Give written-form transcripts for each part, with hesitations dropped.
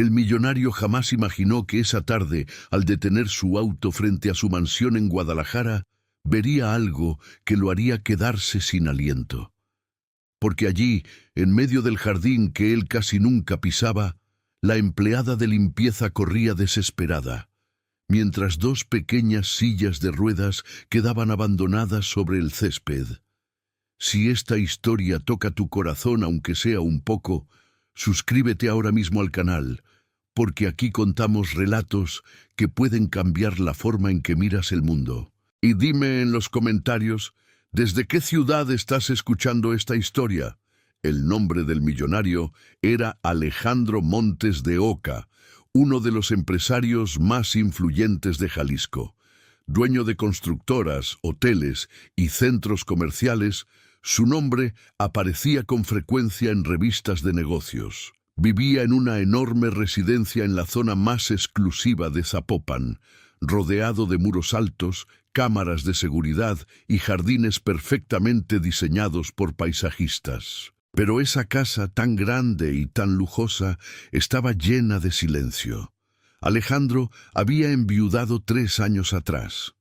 El millonario jamás imaginó que esa tarde, al detener su auto frente a su mansión en Guadalajara, vería algo que lo haría quedarse sin aliento. Porque allí, en medio del jardín que él casi nunca pisaba, la empleada de limpieza corría desesperada, mientras dos pequeñas sillas de ruedas quedaban abandonadas sobre el césped. Si esta historia toca tu corazón aunque sea un poco, suscríbete ahora mismo al canal, porque aquí contamos relatos que pueden cambiar la forma en que miras el mundo. Y dime en los comentarios, ¿desde qué ciudad estás escuchando esta historia? El nombre del millonario era Alejandro Montes de Oca, uno de los empresarios más influyentes de Jalisco. Dueño de constructoras, hoteles y centros comerciales, su nombre aparecía con frecuencia en revistas de negocios. Vivía en una enorme residencia en la zona más exclusiva de Zapopan, rodeado de muros altos, cámaras de seguridad y jardines perfectamente diseñados por paisajistas. Pero esa casa tan grande y tan lujosa estaba llena de silencio. Alejandro había enviudado 3 años atrás.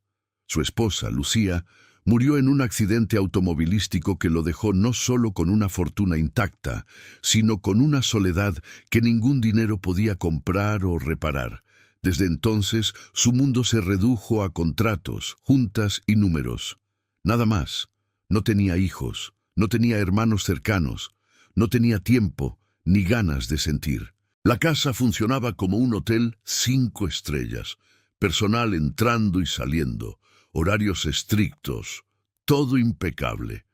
Su esposa, Lucía, murió en un accidente automovilístico que lo dejó no solo con una fortuna intacta, sino con una soledad que ningún dinero podía comprar o reparar. Desde entonces, su mundo se redujo a contratos, juntas y números. Nada más. No tenía hijos, no tenía hermanos cercanos, no tenía tiempo ni ganas de sentir. La casa funcionaba como un hotel 5 estrellas, personal entrando y saliendo, horarios estrictos, todo impecable.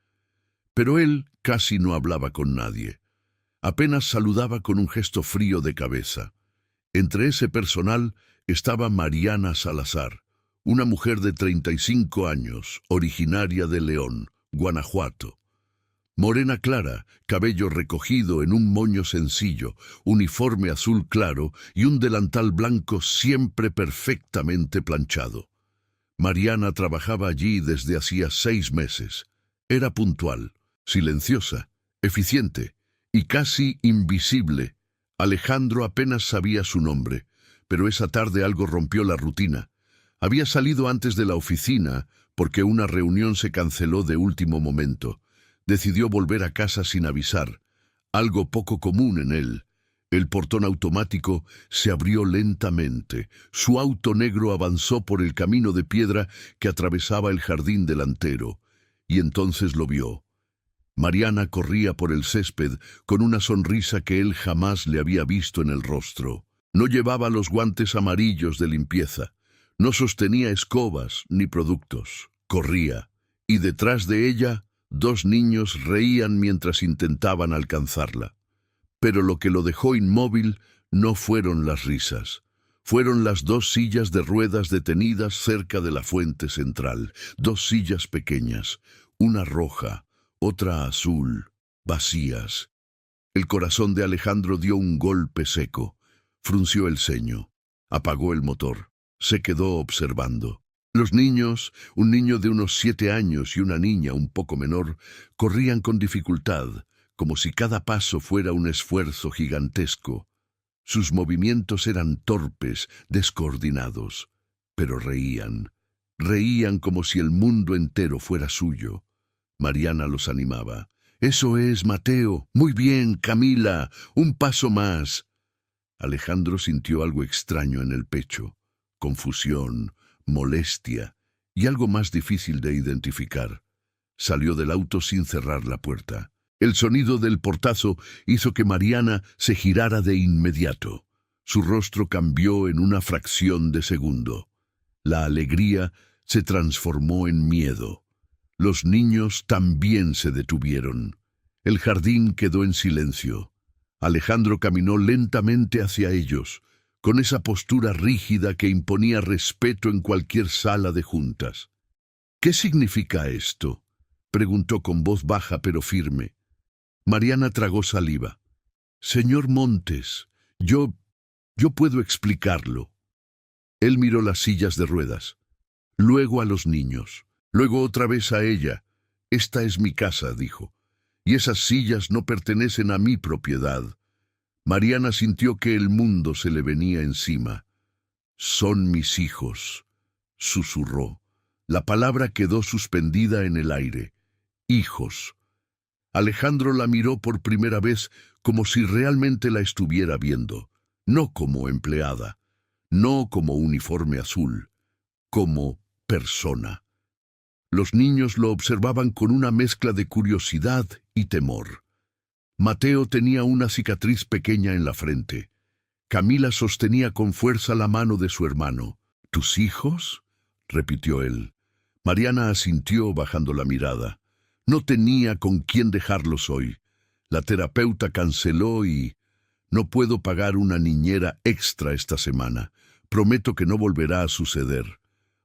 Pero él casi no hablaba con nadie. Apenas saludaba con un gesto frío de cabeza. Entre ese personal estaba Mariana Salazar, una mujer de 35 años, originaria de León, Guanajuato. Morena clara, cabello recogido en un moño sencillo, uniforme azul claro y un delantal blanco siempre perfectamente planchado. Mariana trabajaba allí desde hacía 6 meses. Era puntual, silenciosa, eficiente y casi invisible. Alejandro apenas sabía su nombre, pero esa tarde algo rompió la rutina. Había salido antes de la oficina porque una reunión se canceló de último momento. Decidió volver a casa sin avisar, algo poco común en él. El portón automático se abrió lentamente. Su auto negro avanzó por el camino de piedra que atravesaba el jardín delantero, y entonces lo vio. Mariana corría por el césped con una sonrisa que él jamás le había visto en el rostro. No llevaba los guantes amarillos de limpieza, no sostenía escobas ni productos. Corría, y detrás de ella 2 niños reían mientras intentaban alcanzarla. Pero lo que lo dejó inmóvil no fueron las risas. Fueron las 2 sillas de ruedas detenidas cerca de la fuente central. 2 sillas pequeñas, una roja, otra azul, vacías. El corazón de Alejandro dio un golpe seco. Frunció el ceño. Apagó el motor. Se quedó observando. Los niños, un niño de unos 7 años y una niña un poco menor, corrían con dificultad, como si cada paso fuera un esfuerzo gigantesco. Sus movimientos eran torpes, descoordinados, pero reían. Reían como si el mundo entero fuera suyo. Mariana los animaba. «Eso es, Mateo. Muy bien, Camila. Un paso más». Alejandro sintió algo extraño en el pecho. Confusión, molestia y algo más difícil de identificar. Salió del auto sin cerrar la puerta. El sonido del portazo hizo que Mariana se girara de inmediato. Su rostro cambió en una fracción de segundo. La alegría se transformó en miedo. Los niños también se detuvieron. El jardín quedó en silencio. Alejandro caminó lentamente hacia ellos, con esa postura rígida que imponía respeto en cualquier sala de juntas. «¿Qué significa esto?», preguntó con voz baja pero firme. Mariana tragó saliva. «Señor Montes, yo puedo explicarlo». Él miró las sillas de ruedas, luego a los niños, luego otra vez a ella. «Esta es mi casa», dijo, «y esas sillas no pertenecen a mi propiedad. Mariana sintió que el mundo se le venía encima. «Son mis hijos», susurró. La palabra quedó suspendida en el aire. «Hijos». Alejandro la miró por primera vez como si realmente la estuviera viendo, no como empleada, no como uniforme azul, como persona. Los niños lo observaban con una mezcla de curiosidad y temor. Mateo tenía una cicatriz pequeña en la frente. Camila sostenía con fuerza la mano de su hermano. «¿Tus hijos?», repitió él. Mariana asintió bajando la mirada. No tenía con quién dejarlos hoy. La terapeuta canceló y... «No puedo pagar una niñera extra esta semana. Prometo que no volverá a suceder».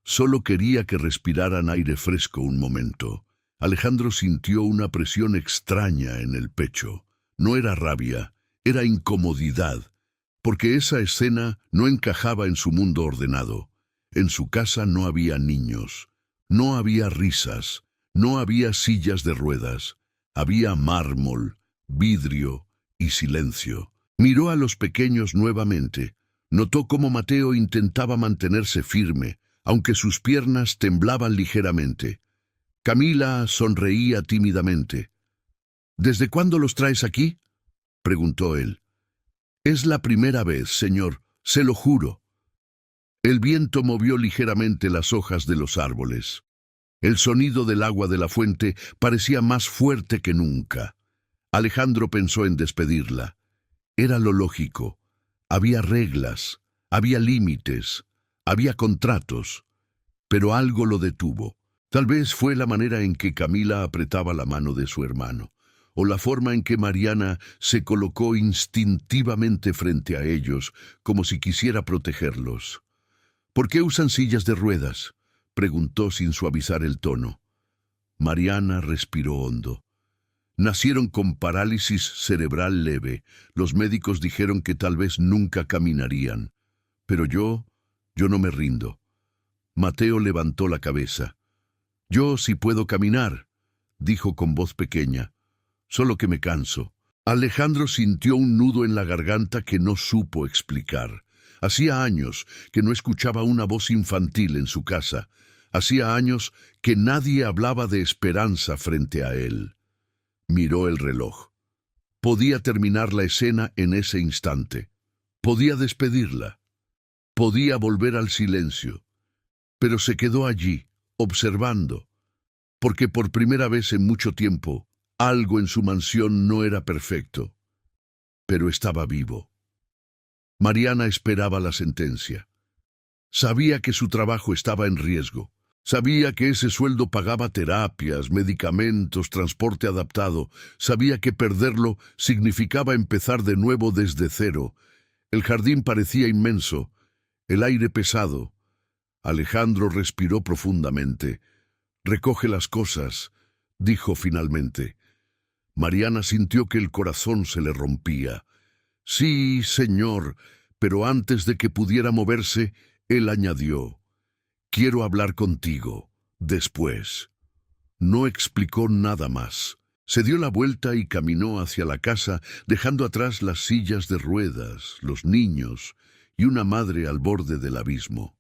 Solo quería que respiraran aire fresco un momento. Alejandro sintió una presión extraña en el pecho. No era rabia, era incomodidad, porque esa escena no encajaba en su mundo ordenado. En su casa no había niños, no había risas, no había sillas de ruedas. Había mármol, vidrio y silencio. Miró a los pequeños nuevamente. Notó cómo Mateo intentaba mantenerse firme, aunque sus piernas temblaban ligeramente. Camila sonreía tímidamente. «¿Desde cuándo los traes aquí?», preguntó él. «Es la primera vez, señor, se lo juro». El viento movió ligeramente las hojas de los árboles. El sonido del agua de la fuente parecía más fuerte que nunca. Alejandro pensó en despedirla. Era lo lógico. Había reglas, había límites, había contratos, pero algo lo detuvo. Tal vez fue la manera en que Camila apretaba la mano de su hermano, o la forma en que Mariana se colocó instintivamente frente a ellos, como si quisiera protegerlos. «¿Por qué usan sillas de ruedas?», preguntó sin suavizar el tono. Mariana respiró hondo. «Nacieron con parálisis cerebral leve. Los médicos dijeron que tal vez nunca caminarían. Pero yo no me rindo». Mateo levantó la cabeza. «Yo sí puedo caminar», dijo con voz pequeña. «Solo que me canso». Alejandro sintió un nudo en la garganta que no supo explicar. Hacía años que no escuchaba una voz infantil en su casa. Hacía años que nadie hablaba de esperanza frente a él. Miró el reloj. Podía terminar la escena en ese instante. Podía despedirla. Podía volver al silencio. Pero se quedó allí, observando, porque por primera vez en mucho tiempo, algo en su mansión no era perfecto, pero estaba vivo. Mariana esperaba la sentencia. Sabía que su trabajo estaba en riesgo. Sabía que ese sueldo pagaba terapias, medicamentos, transporte adaptado. Sabía que perderlo significaba empezar de nuevo desde cero. El jardín parecía inmenso, el aire pesado. Alejandro respiró profundamente. «Recoge las cosas», dijo finalmente. Mariana sintió que el corazón se le rompía. «Sí, señor», pero antes de que pudiera moverse, él añadió: «Quiero hablar contigo, después». No explicó nada más. Se dio la vuelta y caminó hacia la casa, dejando atrás las sillas de ruedas, los niños y una madre al borde del abismo.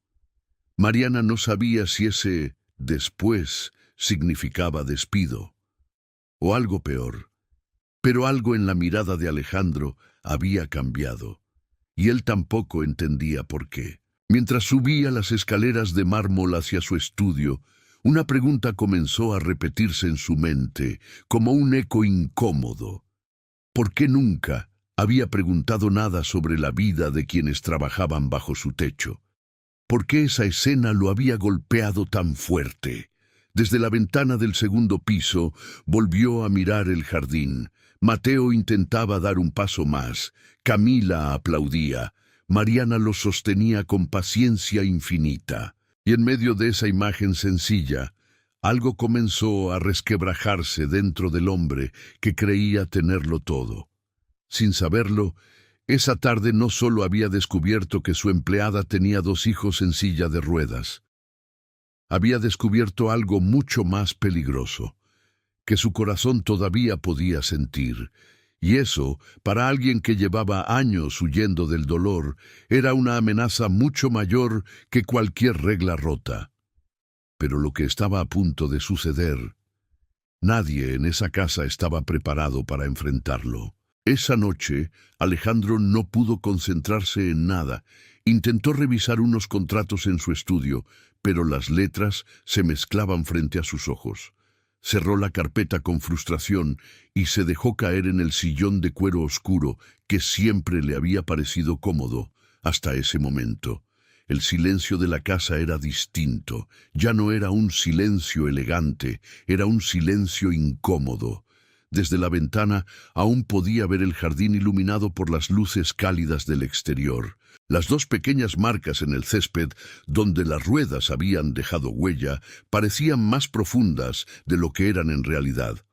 Mariana no sabía si ese «después» significaba despido o algo peor, pero algo en la mirada de Alejandro había cambiado, y él tampoco entendía por qué. Mientras subía las escaleras de mármol hacia su estudio, una pregunta comenzó a repetirse en su mente, como un eco incómodo. ¿Por qué nunca había preguntado nada sobre la vida de quienes trabajaban bajo su techo? ¿Por qué esa escena lo había golpeado tan fuerte? Desde la ventana del segundo piso volvió a mirar el jardín. Mateo intentaba dar un paso más. Camila aplaudía. Mariana lo sostenía con paciencia infinita. Y en medio de esa imagen sencilla, algo comenzó a resquebrajarse dentro del hombre que creía tenerlo todo. Sin saberlo, esa tarde no solo había descubierto que su empleada tenía 2 hijos en silla de ruedas. Había descubierto algo mucho más peligroso, que su corazón todavía podía sentir, Y eso, para alguien que llevaba años huyendo del dolor, era una amenaza mucho mayor que cualquier regla rota. Pero lo que estaba a punto de suceder, nadie en esa casa estaba preparado para enfrentarlo. Esa noche, Alejandro no pudo concentrarse en nada. Intentó revisar unos contratos en su estudio, pero las letras se mezclaban frente a sus ojos. Cerró la carpeta con frustración y se dejó caer en el sillón de cuero oscuro que siempre le había parecido cómodo hasta ese momento. El silencio de la casa era distinto. Ya no era un silencio elegante, era un silencio incómodo. Desde la ventana aún podía ver el jardín iluminado por las luces cálidas del exterior. Las dos pequeñas marcas en el césped, donde las ruedas habían dejado huella, parecían más profundas de lo que eran en realidad,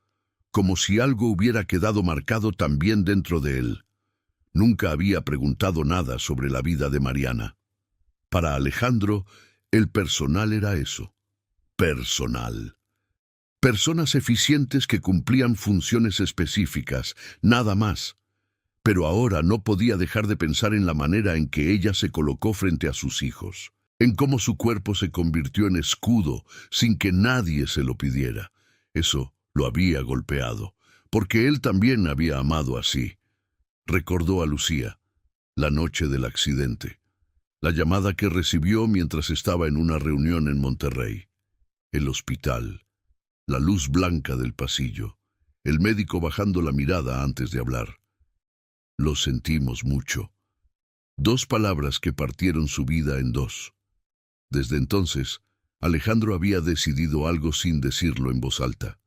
como si algo hubiera quedado marcado también dentro de él. Nunca había preguntado nada sobre la vida de Mariana. Para Alejandro, el personal era eso, personal. Personas eficientes que cumplían funciones específicas, nada más. Pero ahora no podía dejar de pensar en la manera en que ella se colocó frente a sus hijos, en cómo su cuerpo se convirtió en escudo sin que nadie se lo pidiera. Eso lo había golpeado, porque él también había amado así. Recordó a Lucía, la noche del accidente, la llamada que recibió mientras estaba en una reunión en Monterrey, el hospital, la luz blanca del pasillo, el médico bajando la mirada antes de hablar. Lo sentimos mucho. Dos palabras que partieron su vida en dos. Desde entonces, Alejandro había decidido algo sin decirlo en voz alta.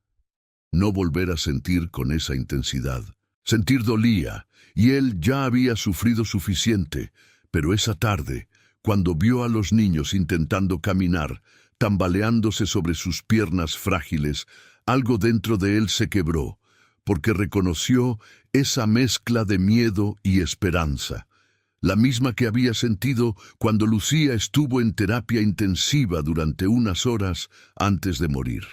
No volver a sentir con esa intensidad. Sentir dolía, y él ya había sufrido suficiente, pero esa tarde, cuando vio a los niños intentando caminar, tambaleándose sobre sus piernas frágiles, algo dentro de él se quebró, porque reconoció esa mezcla de miedo y esperanza, la misma que había sentido cuando Lucía estuvo en terapia intensiva durante unas horas antes de morir.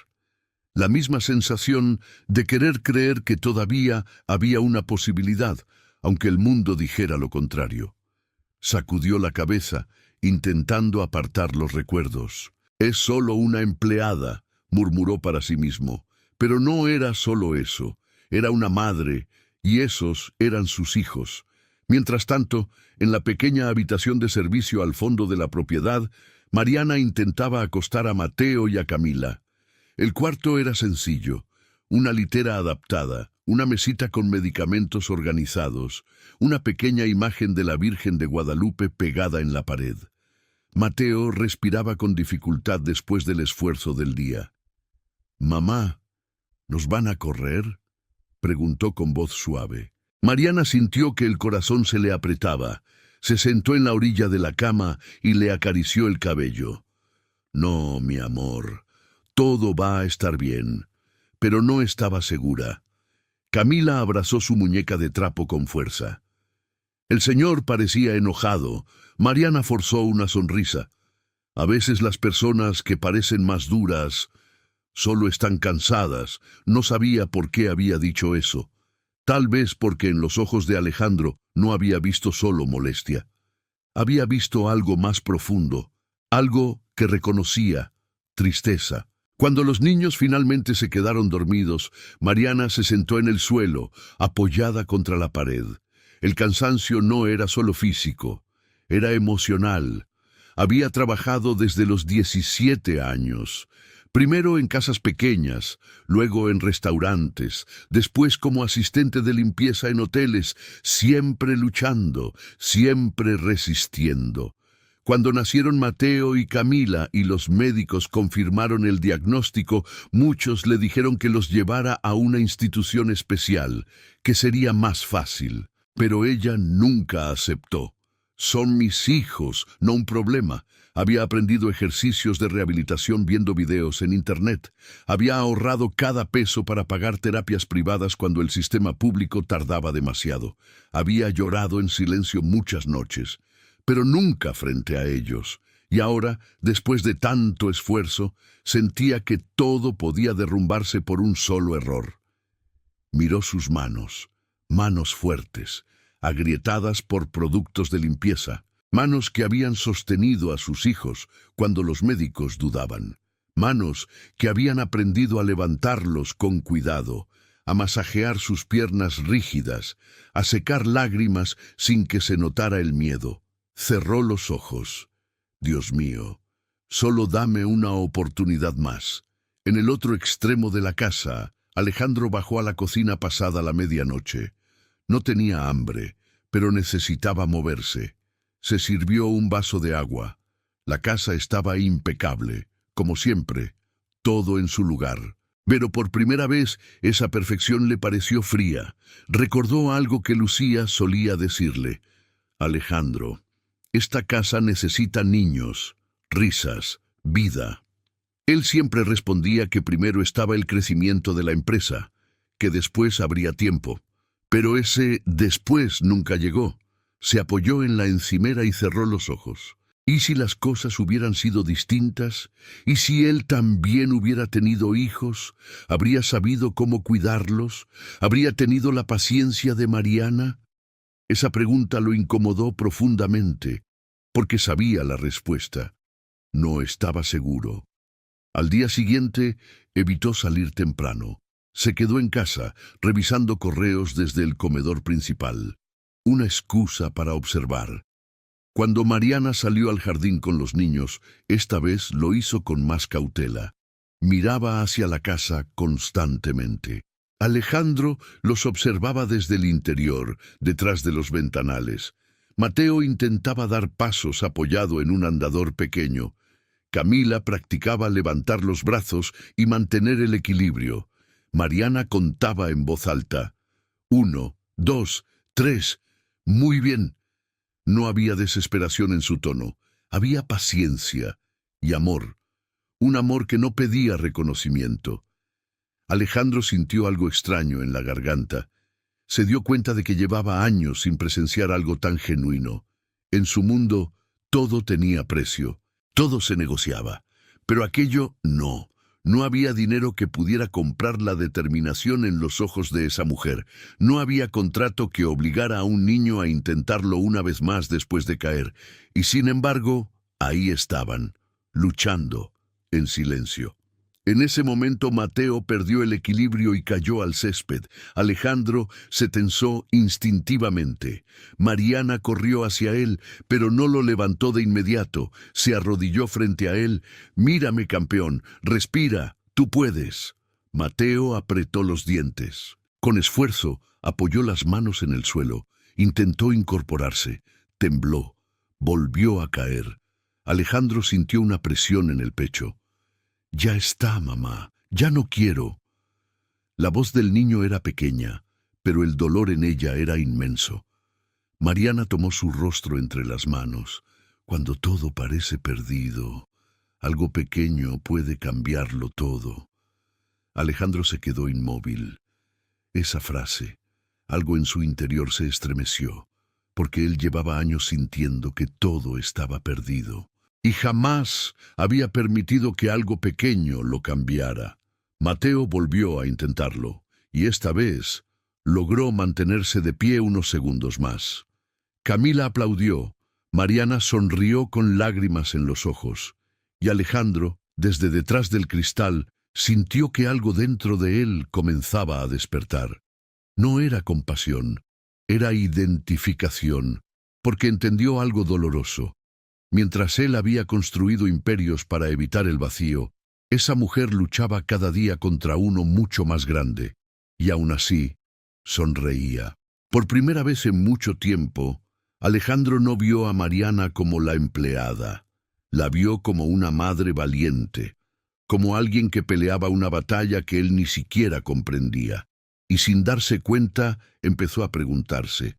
La misma sensación de querer creer que todavía había una posibilidad, aunque el mundo dijera lo contrario. Sacudió la cabeza, intentando apartar los recuerdos. «Es solo una empleada», murmuró para sí mismo. Pero no era solo eso. Era una madre, y esos eran sus hijos. Mientras tanto, en la pequeña habitación de servicio al fondo de la propiedad, Mariana intentaba acostar a Mateo y a Camila. El cuarto era sencillo, una litera adaptada, una mesita con medicamentos organizados, una pequeña imagen de la Virgen de Guadalupe pegada en la pared. Mateo respiraba con dificultad después del esfuerzo del día. «Mamá, ¿nos van a correr?», preguntó con voz suave. Mariana sintió que el corazón se le apretaba. Se sentó en la orilla de la cama y le acarició el cabello. «No, mi amor, todo va a estar bien». Pero no estaba segura. Camila abrazó su muñeca de trapo con fuerza. El señor parecía enojado. Mariana forzó una sonrisa. A veces las personas que parecen más duras solo están cansadas. No sabía por qué había dicho eso. Tal vez porque en los ojos de Alejandro no había visto solo molestia. Había visto algo más profundo, algo que reconocía, tristeza. Cuando los niños finalmente se quedaron dormidos, Mariana se sentó en el suelo, apoyada contra la pared. El cansancio no era solo físico, era emocional. Había trabajado desde los 17 años. Primero en casas pequeñas, luego en restaurantes, después como asistente de limpieza en hoteles, siempre luchando, siempre resistiendo. Cuando nacieron Mateo y Camila y los médicos confirmaron el diagnóstico, muchos le dijeron que los llevara a una institución especial, que sería más fácil. Pero ella nunca aceptó. «Son mis hijos, no un problema». Había aprendido ejercicios de rehabilitación viendo videos en Internet. Había ahorrado cada peso para pagar terapias privadas cuando el sistema público tardaba demasiado. Había llorado en silencio muchas noches, pero nunca frente a ellos. Y ahora, después de tanto esfuerzo, sentía que todo podía derrumbarse por un solo error. Miró sus manos, manos fuertes, agrietadas por productos de limpieza, manos que habían sostenido a sus hijos cuando los médicos dudaban, manos que habían aprendido a levantarlos con cuidado, a masajear sus piernas rígidas, a secar lágrimas sin que se notara el miedo. Cerró los ojos. Dios mío, solo dame una oportunidad más. En el otro extremo de la casa, Alejandro bajó a la cocina pasada la medianoche. No tenía hambre, pero necesitaba moverse. Se sirvió un vaso de agua. La casa estaba impecable, como siempre, todo en su lugar. Pero por primera vez esa perfección le pareció fría. Recordó algo que Lucía solía decirle. Alejandro, esta casa necesita niños, risas, vida. Él siempre respondía que primero estaba el crecimiento de la empresa, que después habría tiempo. Pero ese después nunca llegó. Se apoyó en la encimera y cerró los ojos. ¿Y si las cosas hubieran sido distintas? ¿Y si él también hubiera tenido hijos? ¿Habría sabido cómo cuidarlos? ¿Habría tenido la paciencia de Mariana? Esa pregunta lo incomodó profundamente, porque sabía la respuesta. No estaba seguro. Al día siguiente, evitó salir temprano. Se quedó en casa, revisando correos desde el comedor principal. Una excusa para observar. Cuando Mariana salió al jardín con los niños, esta vez lo hizo con más cautela. Miraba hacia la casa constantemente. Alejandro los observaba desde el interior, detrás de los ventanales. Mateo intentaba dar pasos apoyado en un andador pequeño. Camila practicaba levantar los brazos y mantener el equilibrio. Mariana contaba en voz alta. 1, 2, 3. Muy bien. No había desesperación en su tono. Había paciencia y amor. Un amor que no pedía reconocimiento. Alejandro sintió algo extraño en la garganta. Se dio cuenta de que llevaba años sin presenciar algo tan genuino. En su mundo, todo tenía precio. Todo se negociaba. Pero aquello no. No había dinero que pudiera comprar la determinación en los ojos de esa mujer. No había contrato que obligara a un niño a intentarlo una vez más después de caer. Y sin embargo, ahí estaban, luchando, en silencio. En ese momento Mateo perdió el equilibrio y cayó al césped. Alejandro se tensó instintivamente. Mariana corrió hacia él, pero no lo levantó de inmediato. Se arrodilló frente a él. «Mírame, campeón. Respira. Tú puedes». Mateo apretó los dientes. Con esfuerzo, apoyó las manos en el suelo. Intentó incorporarse. Tembló. Volvió a caer. Alejandro sintió una presión en el pecho. «Ya está, mamá. Ya no quiero». La voz del niño era pequeña, pero el dolor en ella era inmenso. Mariana tomó su rostro entre las manos. Cuando todo parece perdido, algo pequeño puede cambiarlo todo. Alejandro se quedó inmóvil. Esa frase, algo en su interior se estremeció, porque él llevaba años sintiendo que todo estaba perdido. Y jamás había permitido que algo pequeño lo cambiara. Mateo volvió a intentarlo, y esta vez logró mantenerse de pie unos segundos más. Camila aplaudió, Mariana sonrió con lágrimas en los ojos, y Alejandro, desde detrás del cristal, sintió que algo dentro de él comenzaba a despertar. No era compasión, era identificación, porque entendió algo doloroso. Mientras él había construido imperios para evitar el vacío, esa mujer luchaba cada día contra uno mucho más grande, y aún así, sonreía. Por primera vez en mucho tiempo, Alejandro no vio a Mariana como la empleada. La vio como una madre valiente, como alguien que peleaba una batalla que él ni siquiera comprendía. Y sin darse cuenta, empezó a preguntarse,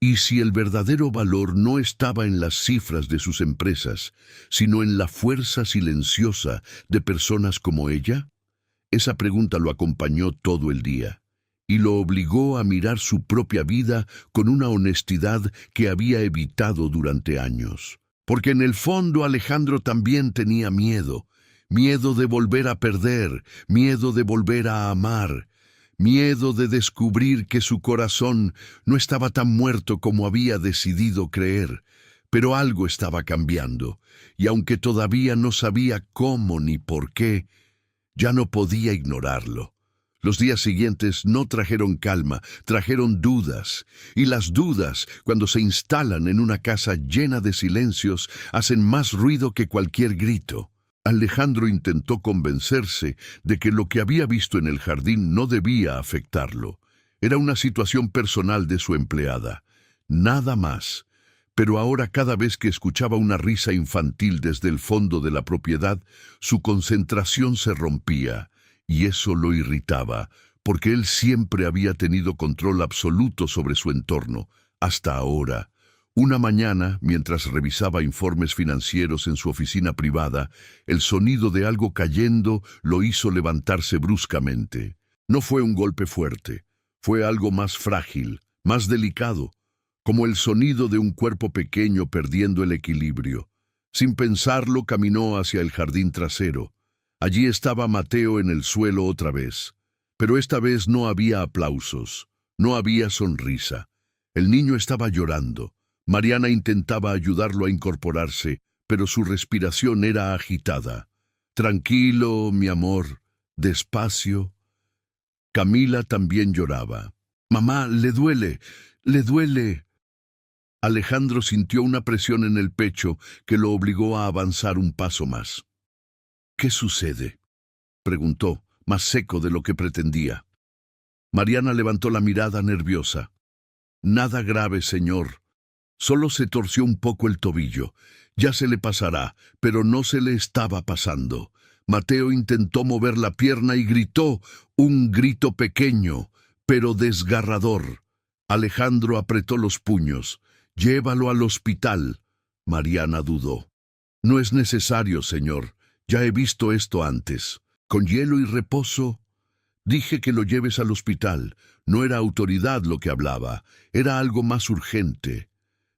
¿y si el verdadero valor no estaba en las cifras de sus empresas, sino en la fuerza silenciosa de personas como ella? Esa pregunta lo acompañó todo el día, y lo obligó a mirar su propia vida con una honestidad que había evitado durante años. Porque en el fondo Alejandro también tenía miedo, miedo de volver a perder, miedo de volver a amar, miedo de descubrir que su corazón no estaba tan muerto como había decidido creer, pero algo estaba cambiando, y aunque todavía no sabía cómo ni por qué, ya no podía ignorarlo. Los días siguientes no trajeron calma, trajeron dudas, y las dudas, cuando se instalan en una casa llena de silencios, hacen más ruido que cualquier grito. Alejandro intentó convencerse de que lo que había visto en el jardín no debía afectarlo. Era una situación personal de su empleada, nada más. Pero ahora cada vez que escuchaba una risa infantil desde el fondo de la propiedad, su concentración se rompía, y eso lo irritaba, porque él siempre había tenido control absoluto sobre su entorno, hasta ahora. Una mañana, mientras revisaba informes financieros en su oficina privada, el sonido de algo cayendo lo hizo levantarse bruscamente. No fue un golpe fuerte, fue algo más frágil, más delicado, como el sonido de un cuerpo pequeño perdiendo el equilibrio. Sin pensarlo, caminó hacia el jardín trasero. Allí estaba Mateo en el suelo otra vez. Pero esta vez no había aplausos, no había sonrisa. El niño estaba llorando. Mariana intentaba ayudarlo a incorporarse, pero su respiración era agitada. Tranquilo, mi amor, despacio. Camila también lloraba. Mamá, le duele, le duele. Alejandro sintió una presión en el pecho que lo obligó a avanzar un paso más. ¿Qué sucede?, preguntó, más seco de lo que pretendía. Mariana levantó la mirada nerviosa. Nada grave, señor. Solo se torció un poco el tobillo. Ya se le pasará, pero no se le estaba pasando. Mateo intentó mover la pierna y gritó, un grito pequeño, pero desgarrador. Alejandro apretó los puños. «Llévalo al hospital». Mariana dudó. «No es necesario, señor. Ya he visto esto antes. Con hielo y reposo». «Dije que lo lleves al hospital. No era autoridad lo que hablaba. Era algo más urgente».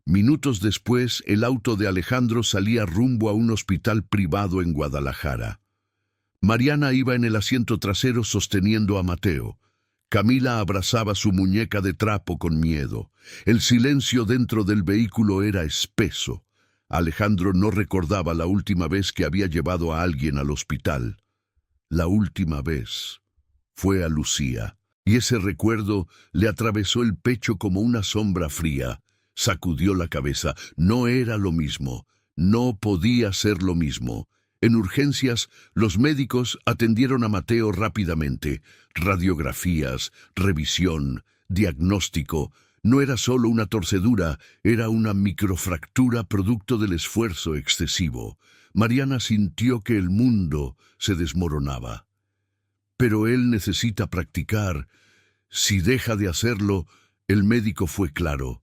Minutos después, el auto de Alejandro salía rumbo a un hospital privado en Guadalajara. Mariana iba en el asiento trasero sosteniendo a Mateo. Camila abrazaba su muñeca de trapo con miedo. El silencio dentro del vehículo era espeso. Alejandro no recordaba la última vez que había llevado a alguien al hospital. La última vez fue a Lucía, y ese recuerdo le atravesó el pecho como una sombra fría. Sacudió la cabeza. No era lo mismo. No podía ser lo mismo. En urgencias, los médicos atendieron a Mateo rápidamente. Radiografías, revisión, diagnóstico. No era solo una torcedura, era una microfractura producto del esfuerzo excesivo. Mariana sintió que el mundo se desmoronaba. Pero él necesita practicar. Si deja de hacerlo, el médico fue claro.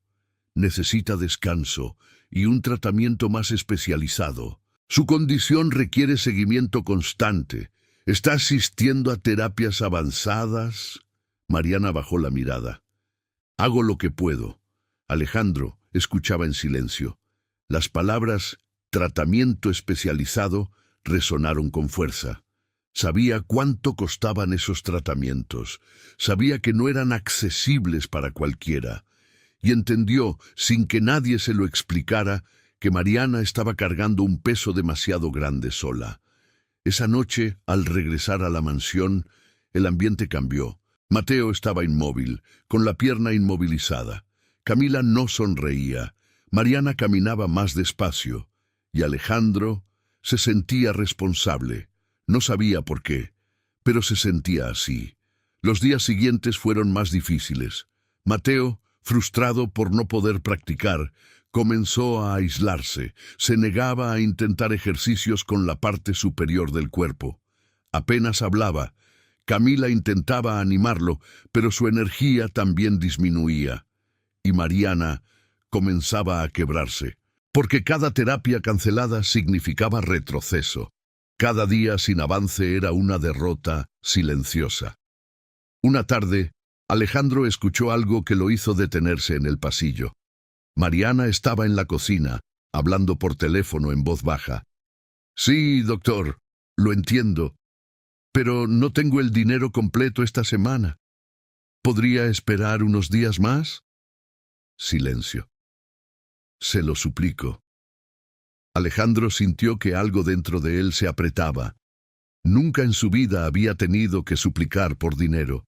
Necesita descanso y un tratamiento más especializado. Su condición requiere seguimiento constante. ¿Está asistiendo a terapias avanzadas? Mariana bajó la mirada. Hago lo que puedo. Alejandro escuchaba en silencio. Las palabras tratamiento especializado resonaron con fuerza. Sabía cuánto costaban esos tratamientos. Sabía que no eran accesibles para cualquiera. Y entendió, sin que nadie se lo explicara, que Mariana estaba cargando un peso demasiado grande sola. Esa noche, al regresar a la mansión, el ambiente cambió. Mateo estaba inmóvil, con la pierna inmovilizada. Camila no sonreía. Mariana caminaba más despacio. Y Alejandro se sentía responsable. No sabía por qué, pero se sentía así. Los días siguientes fueron más difíciles. Mateo, frustrado por no poder practicar, comenzó a aislarse. Se negaba a intentar ejercicios con la parte superior del cuerpo. Apenas hablaba. Camila intentaba animarlo, pero su energía también disminuía. Y Mariana comenzaba a quebrarse, porque cada terapia cancelada significaba retroceso. Cada día sin avance era una derrota silenciosa. Una tarde, Alejandro escuchó algo que lo hizo detenerse en el pasillo. Mariana estaba en la cocina, hablando por teléfono en voz baja. «Sí, doctor, lo entiendo, pero no tengo el dinero completo esta semana». ¿Podría esperar unos días más? Silencio. Se lo suplico. Alejandro sintió que algo dentro de él se apretaba. Nunca en su vida había tenido que suplicar por dinero.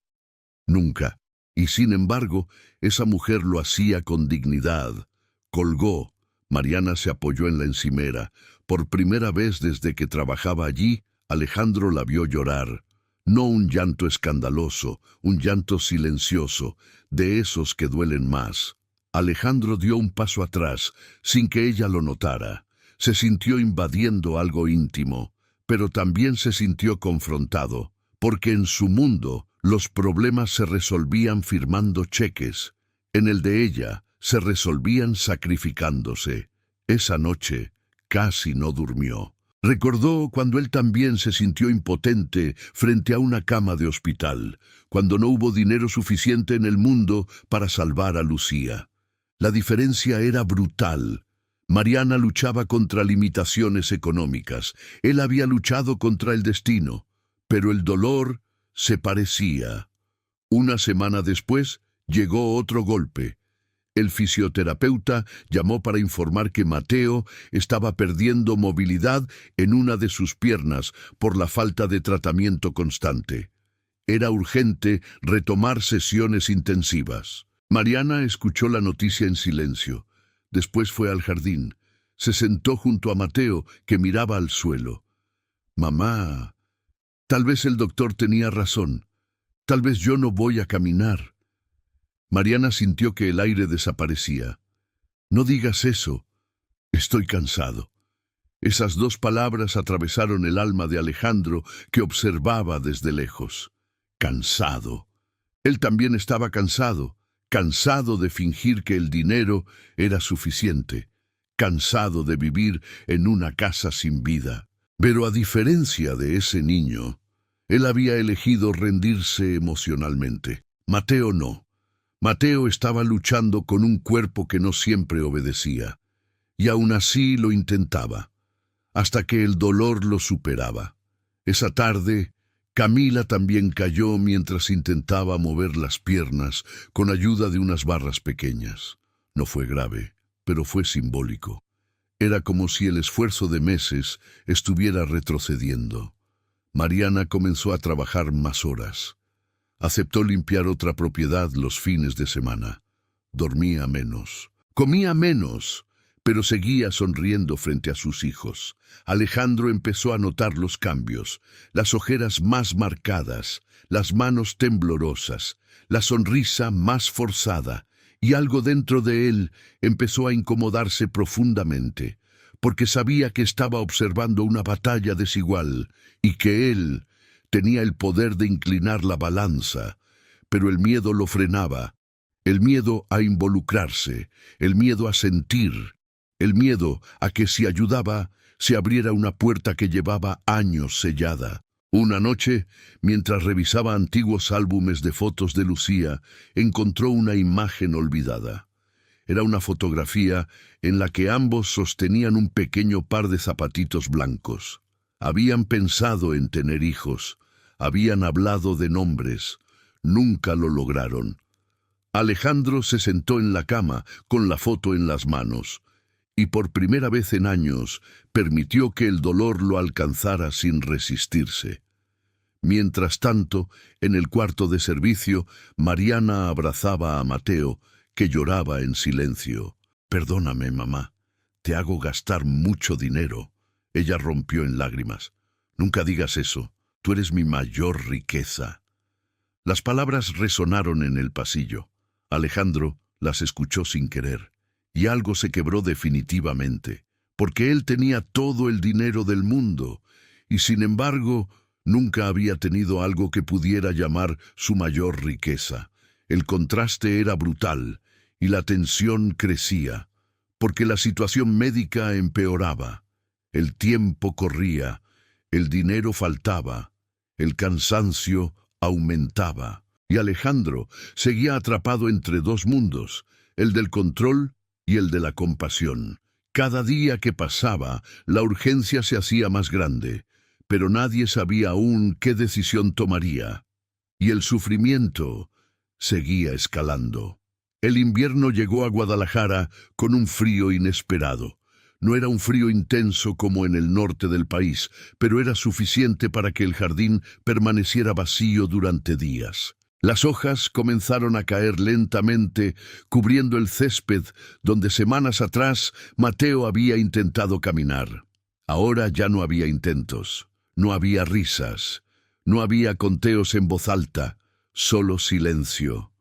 Nunca. Y sin embargo, esa mujer lo hacía con dignidad. Colgó. Mariana se apoyó en la encimera. Por primera vez desde que trabajaba allí, Alejandro la vio llorar. No un llanto escandaloso, un llanto silencioso, de esos que duelen más. Alejandro dio un paso atrás, sin que ella lo notara. Se sintió invadiendo algo íntimo, pero también se sintió confrontado, porque en su mundo los problemas se resolvían firmando cheques. En el de ella se resolvían sacrificándose. Esa noche casi no durmió. Recordó cuando él también se sintió impotente frente a una cama de hospital, cuando no hubo dinero suficiente en el mundo para salvar a Lucía. La diferencia era brutal. Mariana luchaba contra limitaciones económicas. Él había luchado contra el destino, pero el dolor se parecía. Una semana después llegó otro golpe. El fisioterapeuta llamó para informar que Mateo estaba perdiendo movilidad en una de sus piernas por la falta de tratamiento constante. Era urgente retomar sesiones intensivas. Mariana escuchó la noticia en silencio. Después fue al jardín. Se sentó junto a Mateo, que miraba al suelo. «Mamá, tal vez el doctor tenía razón. Tal vez yo no voy a caminar». Mariana sintió que el aire desaparecía. «No digas eso. Estoy cansado». Esas dos palabras atravesaron el alma de Alejandro, que observaba desde lejos. Cansado. Él también estaba cansado. Cansado de fingir que el dinero era suficiente, cansado de vivir en una casa sin vida. Pero a diferencia de ese niño, él había elegido rendirse emocionalmente. Mateo no. Mateo estaba luchando con un cuerpo que no siempre obedecía, y aún así lo intentaba, hasta que el dolor lo superaba. Esa tarde, Camila también cayó mientras intentaba mover las piernas con ayuda de unas barras pequeñas. No fue grave, pero fue simbólico. Era como si el esfuerzo de meses estuviera retrocediendo. Mariana comenzó a trabajar más horas. Aceptó limpiar otra propiedad los fines de semana. Dormía menos. Comía menos, pero seguía sonriendo frente a sus hijos. Alejandro empezó a notar los cambios, las ojeras más marcadas, las manos temblorosas, la sonrisa más forzada, y algo dentro de él empezó a incomodarse profundamente, porque sabía que estaba observando una batalla desigual y que él tenía el poder de inclinar la balanza, pero el miedo lo frenaba, el miedo a involucrarse, el miedo a sentir, el miedo a que si ayudaba se abriera una puerta que llevaba años sellada. Una noche, mientras revisaba antiguos álbumes de fotos de Lucía, encontró una imagen olvidada. Era una fotografía en la que ambos sostenían un pequeño par de zapatitos blancos. Habían pensado en tener hijos, habían hablado de nombres, nunca lo lograron. Alejandro se sentó en la cama con la foto en las manos, y por primera vez en años permitió que el dolor lo alcanzara sin resistirse. Mientras tanto, en el cuarto de servicio, Mariana abrazaba a Mateo, que lloraba en silencio. «Perdóname, mamá, te hago gastar mucho dinero». Ella rompió en lágrimas. «Nunca digas eso, tú eres mi mayor riqueza». Las palabras resonaron en el pasillo. Alejandro las escuchó sin querer. Y algo se quebró definitivamente, porque él tenía todo el dinero del mundo, y sin embargo, nunca había tenido algo que pudiera llamar su mayor riqueza. El contraste era brutal, y la tensión crecía, porque la situación médica empeoraba. El tiempo corría, el dinero faltaba, el cansancio aumentaba, y Alejandro seguía atrapado entre dos mundos, el del control y el de la compasión. Cada día que pasaba, la urgencia se hacía más grande, pero nadie sabía aún qué decisión tomaría. Y el sufrimiento seguía escalando. El invierno llegó a Guadalajara con un frío inesperado. No era un frío intenso como en el norte del país, pero era suficiente para que el jardín permaneciera vacío durante días. Las hojas comenzaron a caer lentamente, cubriendo el césped donde semanas atrás Mateo había intentado caminar. Ahora ya no había intentos, no había risas, no había conteos en voz alta, solo silencio.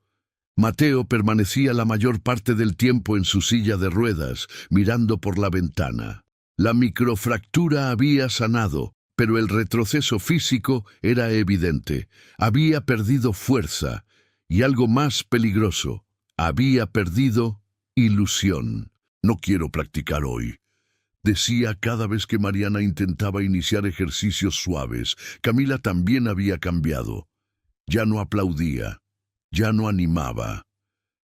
Mateo permanecía la mayor parte del tiempo en su silla de ruedas, mirando por la ventana. La microfractura había sanado, pero el retroceso físico era evidente. Había perdido fuerza, y algo más peligroso, había perdido ilusión. No quiero practicar hoy, decía cada vez que Mariana intentaba iniciar ejercicios suaves. Camila también había cambiado. Ya no aplaudía, ya no animaba.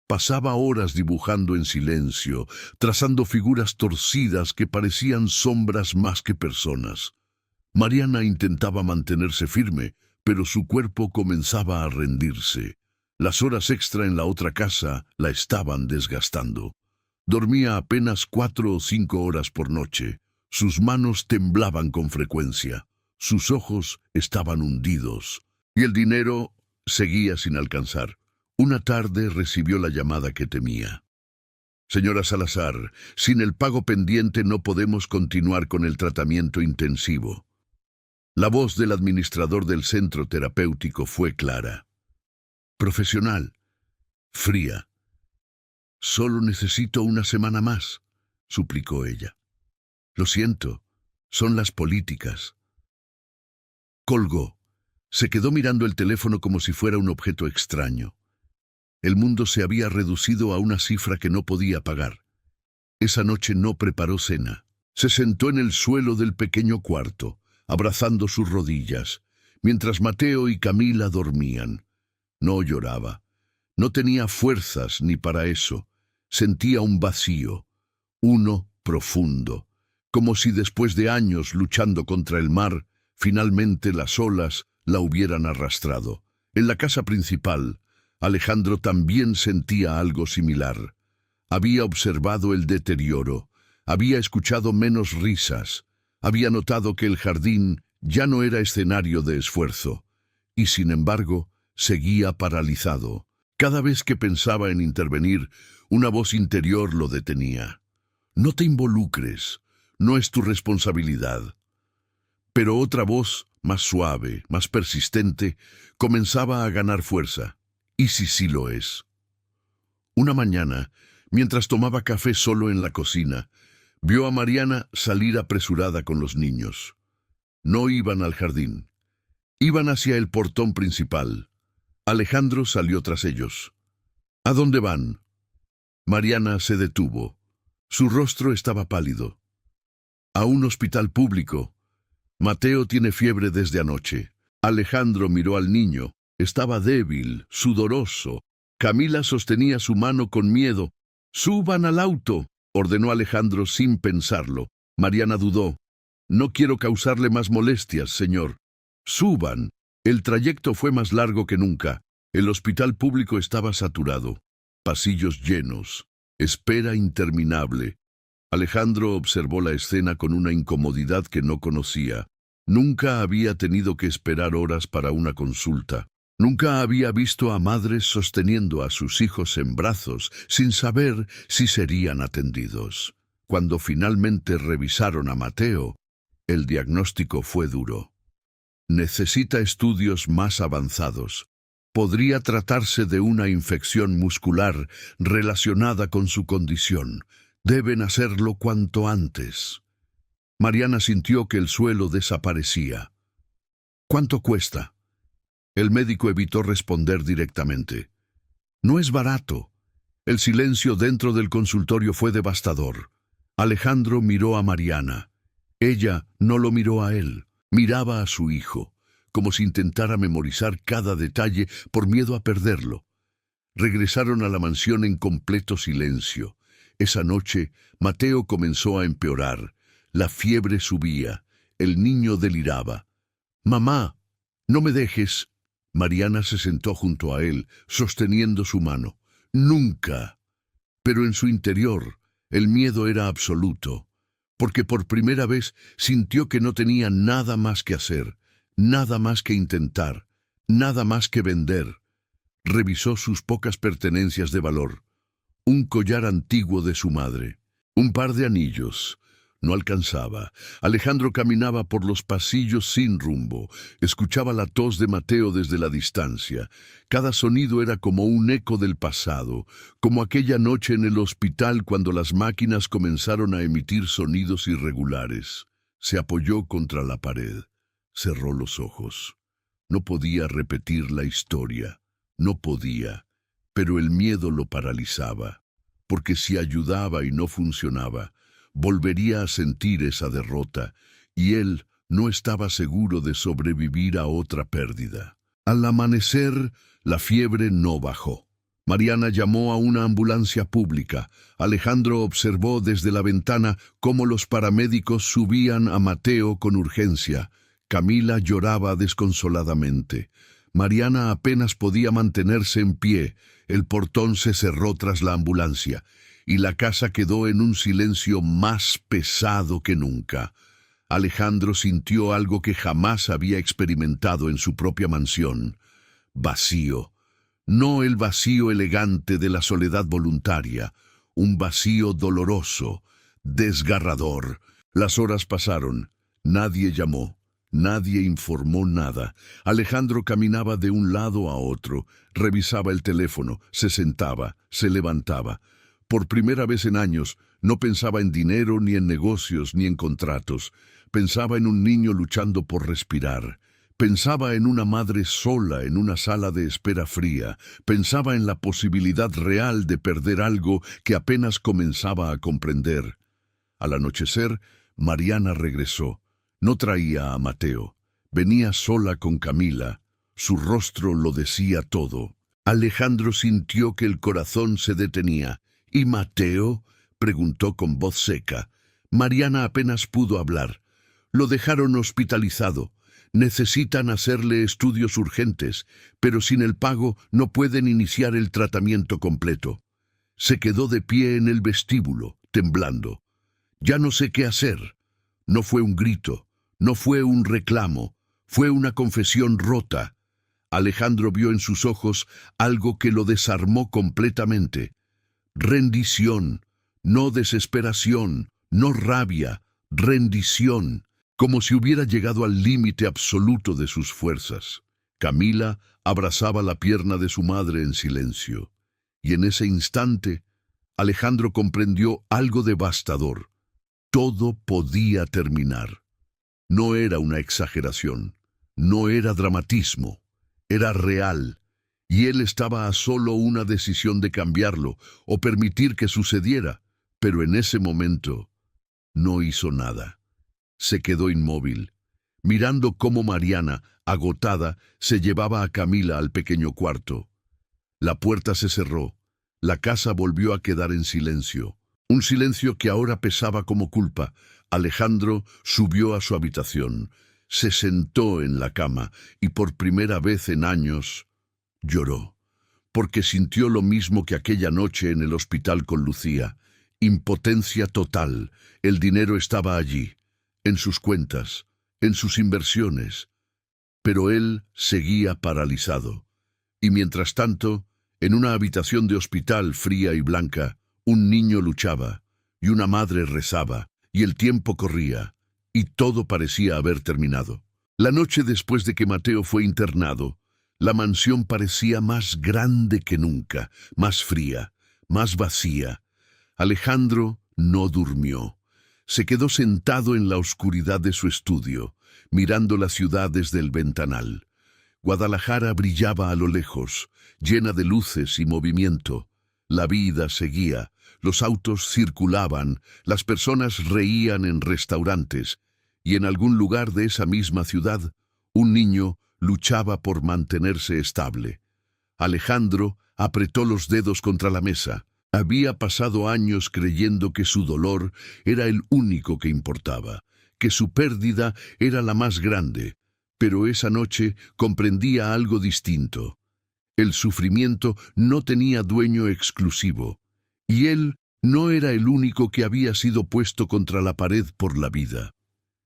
Pasaba horas dibujando en silencio, trazando figuras torcidas que parecían sombras más que personas. Mariana intentaba mantenerse firme, pero su cuerpo comenzaba a rendirse. Las horas extra en la otra casa la estaban desgastando. Dormía apenas 4 o 5 horas por noche. Sus manos temblaban con frecuencia. Sus ojos estaban hundidos. Y el dinero seguía sin alcanzar. Una tarde recibió la llamada que temía. Señora Salazar, sin el pago pendiente no podemos continuar con el tratamiento intensivo. La voz del administrador del centro terapéutico fue clara. Profesional, fría. Solo necesito una semana más, suplicó ella. Lo siento, son las políticas. Colgó. Se quedó mirando el teléfono como si fuera un objeto extraño. El mundo se había reducido a una cifra que no podía pagar. Esa noche no preparó cena. Se sentó en el suelo del pequeño cuarto, abrazando sus rodillas, mientras Mateo y Camila dormían. No lloraba. No tenía fuerzas ni para eso. Sentía un vacío, uno profundo, como si después de años luchando contra el mar, finalmente las olas la hubieran arrastrado. En la casa principal, Alejandro también sentía algo similar. Había observado el deterioro, había escuchado menos risas, había notado que el jardín ya no era escenario de esfuerzo, y sin embargo, seguía paralizado. Cada vez que pensaba en intervenir, una voz interior lo detenía. No te involucres, no es tu responsabilidad. Pero otra voz, más suave, más persistente, comenzaba a ganar fuerza. ¿Y si sí lo es? Una mañana, mientras tomaba café solo en la cocina, vio a Mariana salir apresurada con los niños. No iban al jardín. Iban hacia el portón principal. Alejandro salió tras ellos. ¿A dónde van? Mariana se detuvo. Su rostro estaba pálido. A un hospital público. Mateo tiene fiebre desde anoche. Alejandro miró al niño. Estaba débil, sudoroso. Camila sostenía su mano con miedo. «¡Suban al auto!», ordenó Alejandro sin pensarlo. Mariana dudó. «No quiero causarle más molestias, señor». «Suban». El trayecto fue más largo que nunca. El hospital público estaba saturado. Pasillos llenos. Espera interminable. Alejandro observó la escena con una incomodidad que no conocía. Nunca había tenido que esperar horas para una consulta. Nunca había visto a madres sosteniendo a sus hijos en brazos sin saber si serían atendidos. Cuando finalmente revisaron a Mateo, el diagnóstico fue duro. Necesita estudios más avanzados. Podría tratarse de una infección muscular relacionada con su condición. Deben hacerlo cuanto antes. Mariana sintió que el suelo desaparecía. ¿Cuánto cuesta? El médico evitó responder directamente. No es barato. El silencio dentro del consultorio fue devastador. Alejandro miró a Mariana. Ella no lo miró a él. Miraba a su hijo, como si intentara memorizar cada detalle por miedo a perderlo. Regresaron a la mansión en completo silencio. Esa noche, Mateo comenzó a empeorar. La fiebre subía. El niño deliraba. «Mamá, no me dejes». Mariana se sentó junto a él, sosteniendo su mano. Nunca. Pero en su interior, el miedo era absoluto, porque por primera vez sintió que no tenía nada más que hacer, nada más que intentar, nada más que vender. Revisó sus pocas pertenencias de valor. Un collar antiguo de su madre, un par de anillos. No alcanzaba. Alejandro caminaba por los pasillos sin rumbo. Escuchaba la tos de Mateo desde la distancia. Cada sonido era como un eco del pasado, como aquella noche en el hospital cuando las máquinas comenzaron a emitir sonidos irregulares. Se apoyó contra la pared. Cerró los ojos. No podía repetir la historia. No podía. Pero el miedo lo paralizaba. Porque si ayudaba y no funcionaba, volvería a sentir esa derrota, y él no estaba seguro de sobrevivir a otra pérdida. Al amanecer, la fiebre no bajó. Mariana llamó a una ambulancia pública. Alejandro observó desde la ventana cómo los paramédicos subían a Mateo con urgencia. Camila lloraba desconsoladamente. Mariana apenas podía mantenerse en pie. El portón se cerró tras la ambulancia, y la casa quedó en un silencio más pesado que nunca. Alejandro sintió algo que jamás había experimentado en su propia mansión. Vacío. No el vacío elegante de la soledad voluntaria, un vacío doloroso, desgarrador. Las horas pasaron. Nadie llamó. Nadie informó nada. Alejandro caminaba de un lado a otro, revisaba el teléfono, se sentaba, se levantaba. Por primera vez en años, no pensaba en dinero, ni en negocios, ni en contratos. Pensaba en un niño luchando por respirar. Pensaba en una madre sola en una sala de espera fría. Pensaba en la posibilidad real de perder algo que apenas comenzaba a comprender. Al anochecer, Mariana regresó. No traía a Mateo. Venía sola con Camila. Su rostro lo decía todo. Alejandro sintió que el corazón se detenía. ¿Y Mateo?, preguntó con voz seca. Mariana apenas pudo hablar. Lo dejaron hospitalizado. Necesitan hacerle estudios urgentes, pero sin el pago no pueden iniciar el tratamiento completo. Se quedó de pie en el vestíbulo, temblando. Ya no sé qué hacer. No fue un grito, no fue un reclamo, fue una confesión rota. Alejandro vio en sus ojos algo que lo desarmó completamente. Rendición, no desesperación, no rabia, rendición, como si hubiera llegado al límite absoluto de sus fuerzas. Camila abrazaba la pierna de su madre en silencio, y en ese instante Alejandro comprendió algo devastador. Todo podía terminar. No era una exageración, no era dramatismo, era real. Y él estaba a solo una decisión de cambiarlo o permitir que sucediera, pero en ese momento no hizo nada. Se quedó inmóvil, mirando cómo Mariana, agotada, se llevaba a Camila al pequeño cuarto. La puerta se cerró, la casa volvió a quedar en silencio, un silencio que ahora pesaba como culpa. Alejandro subió a su habitación, se sentó en la cama y por primera vez en años lloró, porque sintió lo mismo que aquella noche en el hospital con Lucía. Impotencia total. El dinero estaba allí, en sus cuentas, en sus inversiones, pero él seguía paralizado. Y mientras tanto, en una habitación de hospital fría y blanca, un niño luchaba, y una madre rezaba, y el tiempo corría, y todo parecía haber terminado. La noche después de que Mateo fue internado, la mansión parecía más grande que nunca, más fría, más vacía. Alejandro no durmió. Se quedó sentado en la oscuridad de su estudio, mirando la ciudad desde el ventanal. Guadalajara brillaba a lo lejos, llena de luces y movimiento. La vida seguía, los autos circulaban, las personas reían en restaurantes, y en algún lugar de esa misma ciudad, un niño luchaba por mantenerse estable. Alejandro apretó los dedos contra la mesa. Había pasado años creyendo que su dolor era el único que importaba, que su pérdida era la más grande, Pero esa noche comprendía algo distinto. El sufrimiento no tenía dueño exclusivo, y él no era el único que había sido puesto contra la pared por la vida.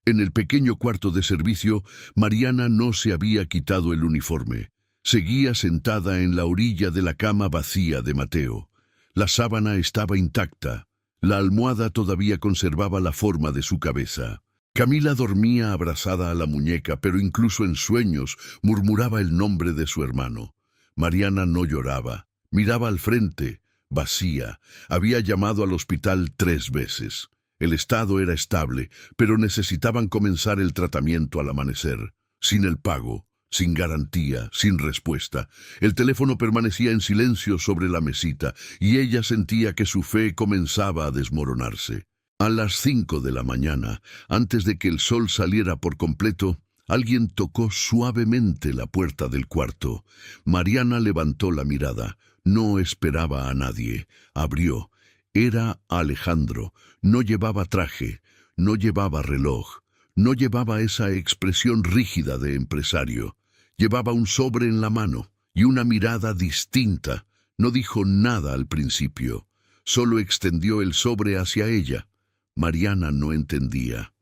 En el pequeño cuarto de servicio, Mariana no se había quitado el uniforme. Seguía sentada en la orilla de la cama vacía de Mateo. La sábana estaba intacta. La almohada todavía conservaba la forma de su cabeza. Camila dormía abrazada a la muñeca, pero incluso en sueños murmuraba el nombre de su hermano. Mariana no lloraba. Miraba al frente, vacía. Había llamado al hospital 3 veces. El estado era estable, pero necesitaban comenzar el tratamiento al amanecer. Sin el pago, sin garantía, sin respuesta. El teléfono permanecía en silencio sobre la mesita, y ella sentía que su fe comenzaba a desmoronarse. A las 5 de la mañana, antes de que el sol saliera por completo, alguien tocó suavemente la puerta del cuarto. Mariana levantó la mirada. No esperaba a nadie. Abrió. Era Alejandro. No llevaba traje, no llevaba reloj, no llevaba esa expresión rígida de empresario. Llevaba un sobre en la mano y una mirada distinta. No dijo nada al principio. Solo extendió el sobre hacia ella. Mariana no entendía.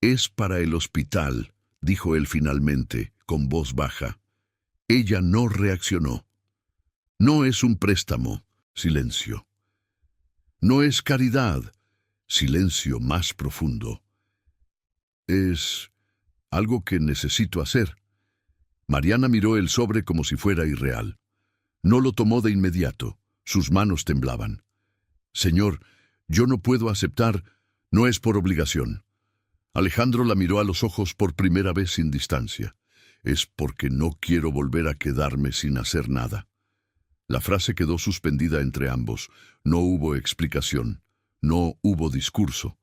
«Es para el hospital», dijo él finalmente, con voz baja. Ella no reaccionó. «No es un préstamo». Silencio. «No es caridad». Silencio más profundo. «Es algo que necesito hacer». Mariana miró el sobre como si fuera irreal. No lo tomó de inmediato. Sus manos temblaban. «Señor, yo no puedo aceptar, no es por obligación». Alejandro la miró a los ojos por primera vez sin distancia. «Es porque no quiero volver a quedarme sin hacer nada». La frase quedó suspendida entre ambos. No hubo explicación. No hubo discurso.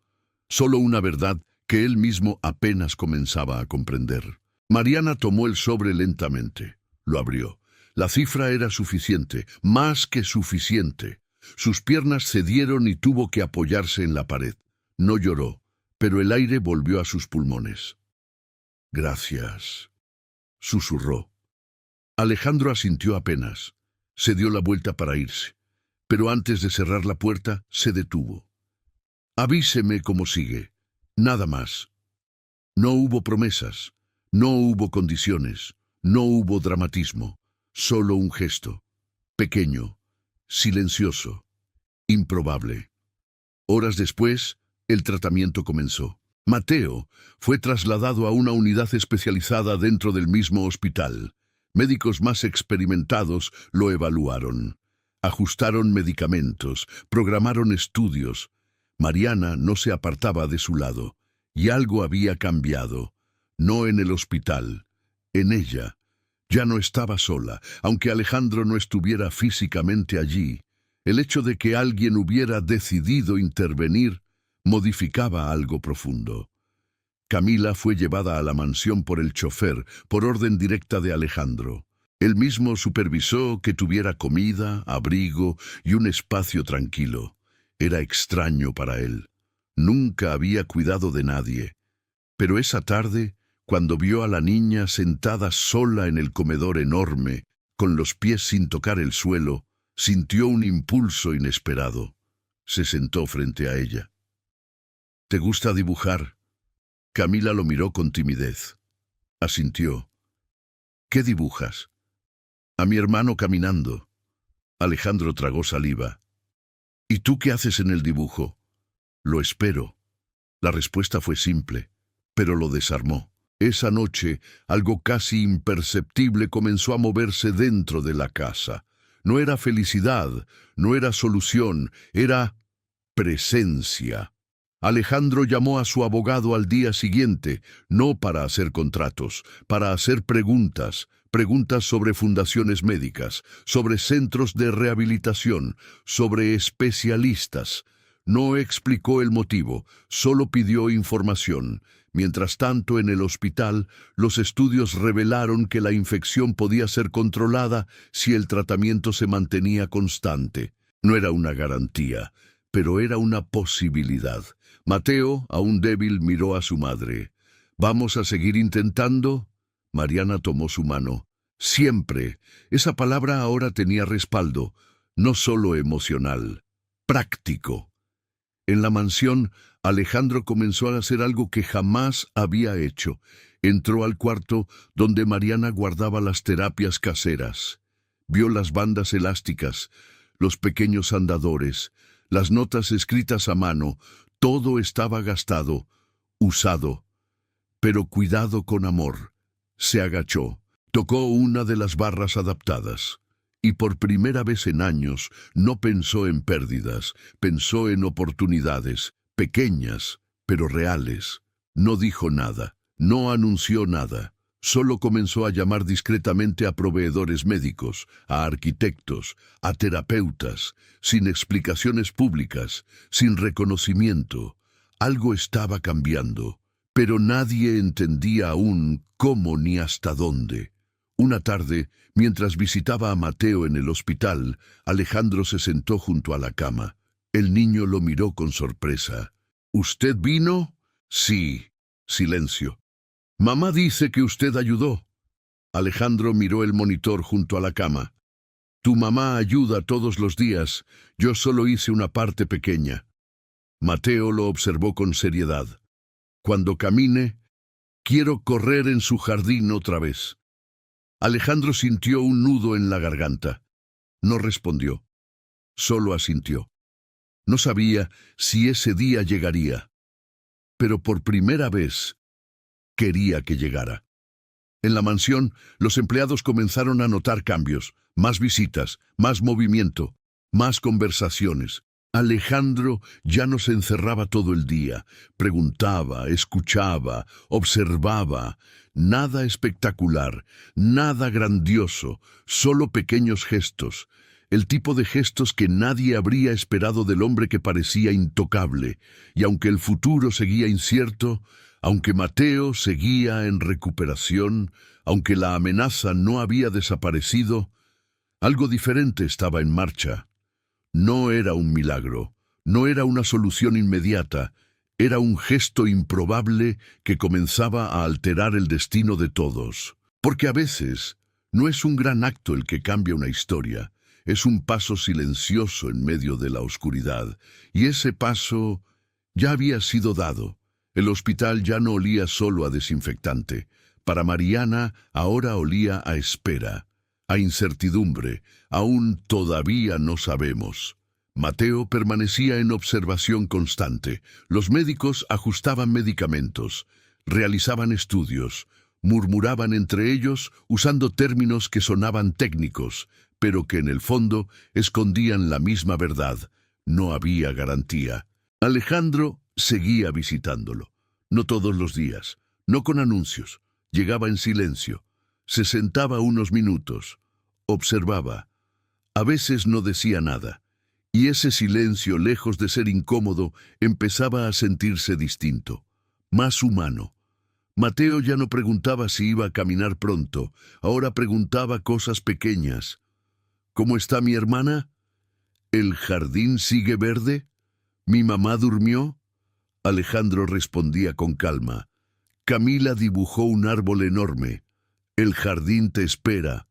Solo una verdad que él mismo apenas comenzaba a comprender. Mariana tomó el sobre lentamente. Lo abrió. La cifra era suficiente, más que suficiente. Sus piernas cedieron y tuvo que apoyarse en la pared. No lloró, pero el aire volvió a sus pulmones. «Gracias», susurró. Alejandro asintió apenas. Se dio la vuelta para irse, pero antes de cerrar la puerta, se detuvo. «Avíseme cómo sigue. Nada más». No hubo promesas, no hubo condiciones, no hubo dramatismo, solo un gesto, pequeño, silencioso, improbable. Horas después, el tratamiento comenzó. Mateo fue trasladado a una unidad especializada dentro del mismo hospital. Médicos más experimentados lo evaluaron. Ajustaron medicamentos, programaron estudios. Mariana no se apartaba de su lado, y algo había cambiado. No en el hospital, en ella. Ya no estaba sola, aunque Alejandro no estuviera físicamente allí. El hecho de que alguien hubiera decidido intervenir modificaba algo profundo. Camila fue llevada a la mansión por el chofer, por orden directa de Alejandro. Él mismo supervisó que tuviera comida, abrigo y un espacio tranquilo. Era extraño para él. Nunca había cuidado de nadie. Pero esa tarde, cuando vio a la niña sentada sola en el comedor enorme, con los pies sin tocar el suelo, sintió un impulso inesperado. Se sentó frente a ella. «¿Te gusta dibujar?» Camila lo miró con timidez. Asintió. «¿Qué dibujas?» «A mi hermano caminando». Alejandro tragó saliva. «¿Y tú qué haces en el dibujo?» «Lo espero». La respuesta fue simple, pero lo desarmó. Esa noche, algo casi imperceptible comenzó a moverse dentro de la casa. No era felicidad, no era solución, era presencia. Alejandro llamó a su abogado al día siguiente, no para hacer contratos, para hacer preguntas sobre fundaciones médicas, sobre centros de rehabilitación, sobre especialistas. No explicó el motivo, solo pidió información. Mientras tanto, en el hospital, los estudios revelaron que la infección podía ser controlada si el tratamiento se mantenía constante. No era una garantía, pero era una posibilidad. Mateo, aún débil, miró a su madre. «¿Vamos a seguir intentando?» Mariana tomó su mano. Siempre. Esa palabra ahora tenía respaldo, no solo emocional, práctico. En la mansión, Alejandro comenzó a hacer algo que jamás había hecho. Entró al cuarto donde Mariana guardaba las terapias caseras. Vio las bandas elásticas, los pequeños andadores, las notas escritas a mano. Todo estaba gastado, usado, pero cuidado con amor. Se agachó, tocó una de las barras adaptadas. Y por primera vez en años no pensó en pérdidas, pensó en oportunidades, pequeñas, pero reales. No dijo nada, no anunció nada. Solo comenzó a llamar discretamente a proveedores médicos, a arquitectos, a terapeutas, sin explicaciones públicas, sin reconocimiento. Algo estaba cambiando, pero nadie entendía aún cómo ni hasta dónde. Una tarde, mientras visitaba a Mateo en el hospital, Alejandro se sentó junto a la cama. El niño lo miró con sorpresa. ¿Usted vino? Sí. Silencio. Mamá dice que usted ayudó. Alejandro miró el monitor junto a la cama. Tu mamá ayuda todos los días. Yo solo hice una parte pequeña. Mateo lo observó con seriedad. Cuando camine, quiero correr en su jardín otra vez. Alejandro sintió un nudo en la garganta. No respondió. Solo asintió. No sabía si ese día llegaría. Pero por primera vez quería que llegara. En la mansión, los empleados comenzaron a notar cambios, más visitas, más movimiento, más conversaciones. Alejandro ya no se encerraba todo el día, preguntaba, escuchaba, observaba. Nada espectacular, nada grandioso, solo pequeños gestos. El tipo de gestos que nadie habría esperado del hombre que parecía intocable. Y aunque el futuro seguía incierto, aunque Mateo seguía en recuperación, aunque la amenaza no había desaparecido, algo diferente estaba en marcha. No era un milagro, no era una solución inmediata, era un gesto improbable que comenzaba a alterar el destino de todos. Porque a veces no es un gran acto el que cambia una historia, es un paso silencioso en medio de la oscuridad, y ese paso ya había sido dado. El hospital ya no olía solo a desinfectante. Para Mariana ahora olía a espera, a incertidumbre. Aún todavía no sabemos. Mateo permanecía en observación constante. Los médicos ajustaban medicamentos, realizaban estudios, murmuraban entre ellos usando términos que sonaban técnicos, pero que en el fondo escondían la misma verdad. No había garantía. Alejandro seguía visitándolo. No todos los días, no con anuncios. Llegaba en silencio. Se sentaba unos minutos. Observaba. A veces no decía nada. Y ese silencio, lejos de ser incómodo, empezaba a sentirse distinto, más humano. Mateo ya no preguntaba si iba a caminar pronto, ahora preguntaba cosas pequeñas. ¿Cómo está mi hermana? ¿El jardín sigue verde? ¿Mi mamá durmió? Alejandro respondía con calma. Camila dibujó un árbol enorme. El jardín te espera.